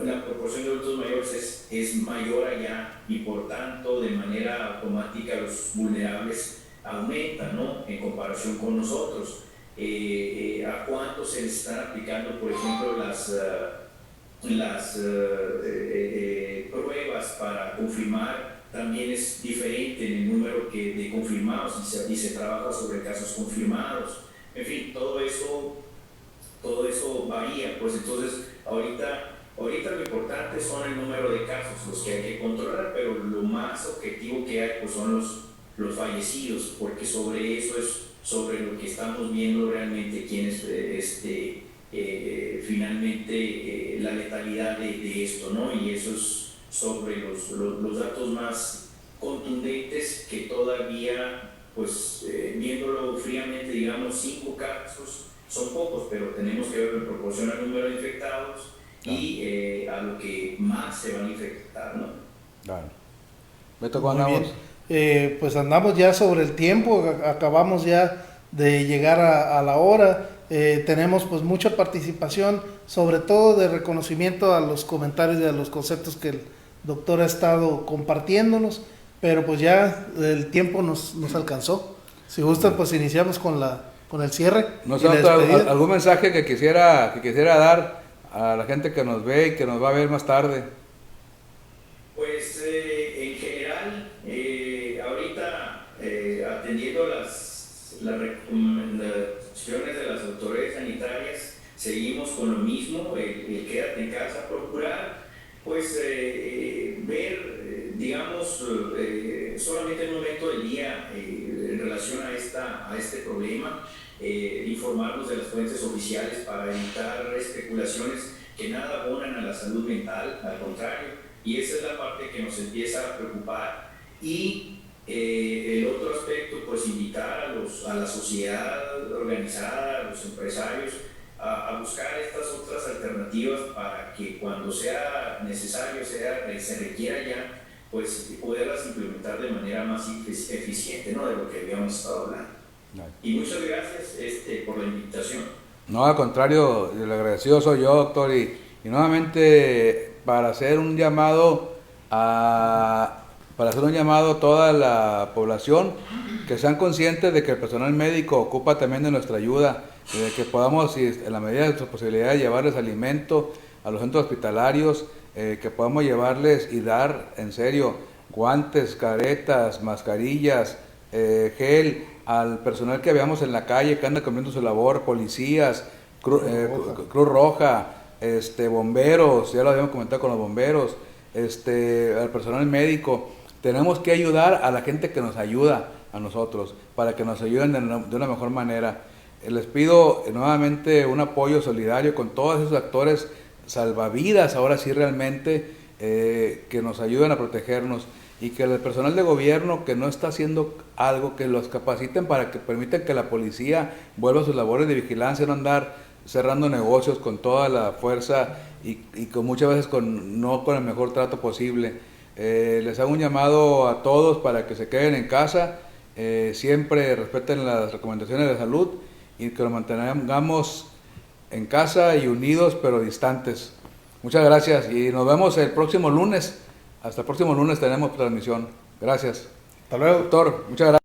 la proporción de adultos mayores es mayor allá, y por tanto de manera automática los vulnerables aumentan, ¿no?, en comparación con nosotros. A cuánto se les están aplicando, por ejemplo, las pruebas para confirmar, también es diferente en el número de confirmados, y se trabaja sobre casos confirmados. En fin, todo eso varía. Pues entonces ahorita lo importante son el número de casos, los que hay que controlar, pero lo más objetivo que hay pues son los fallecidos, porque sobre eso es sobre lo que estamos viendo realmente quién es finalmente la letalidad de esto, ¿no? Y eso es sobre los datos más contundentes, que todavía, pues viéndolo fríamente, digamos 5 casos son pocos, pero tenemos que ver en proporción al número de infectados y a lo que más se van a infectar, ¿no? Claro. Beto, ¿cómo andamos? Pues andamos ya sobre el tiempo, acabamos ya de llegar a la hora. Tenemos pues mucha participación, sobre todo de reconocimiento a los comentarios y a los conceptos que el doctor ha estado compartiéndonos, pero pues ya el tiempo nos alcanzó. Si gustan, pues iniciamos con el cierre. No sé, algún mensaje que quisiera dar a la gente que nos ve y que nos va a ver más tarde. Pues en general, ahorita atendiendo las recomendaciones de las autoridades sanitarias, seguimos con lo mismo, el quédate en casa, procurar pues ver, digamos, solamente un momento del día en relación a este problema, informarnos de las fuentes oficiales para evitar especulaciones que nada abonan a la salud mental, al contrario, y esa es la parte que nos empieza a preocupar. Y el otro aspecto, pues invitar a la sociedad organizada, a los empresarios, a buscar estas otras alternativas para que cuando sea necesario, se requiera ya, pues poderlas implementar de manera más eficiente, ¿no? De lo que habíamos estado hablando. Y muchas gracias por la invitación. No, al contrario, el agradecido soy yo, doctor, y nuevamente para hacer un llamado a toda la población, que sean conscientes de que el personal médico ocupa también de nuestra ayuda, de que podamos, en la medida de nuestras posibilidades, llevarles alimento a los centros hospitalarios, que podamos llevarles y dar, en serio, guantes, caretas, mascarillas, gel, al personal que veamos en la calle que anda cumpliendo su labor, policías, Cruz Roja, bomberos, ya lo habíamos comentado con los bomberos, al personal médico. Tenemos que ayudar a la gente que nos ayuda a nosotros, para que nos ayuden de una mejor manera. Les pido nuevamente un apoyo solidario con todos esos actores salvavidas, ahora sí realmente, que nos ayuden a protegernos, y que el personal de gobierno que no está haciendo algo, que los capaciten para que permitan que la policía vuelva a sus labores de vigilancia, no andar cerrando negocios con toda la fuerza y con muchas veces no con el mejor trato posible. Les hago un llamado a todos para que se queden en casa, siempre respeten las recomendaciones de salud y que lo mantengamos en casa y unidos pero distantes. Muchas gracias y nos vemos el próximo lunes. Hasta el próximo lunes tenemos transmisión. Gracias. Hasta luego. Doctor, muchas gracias.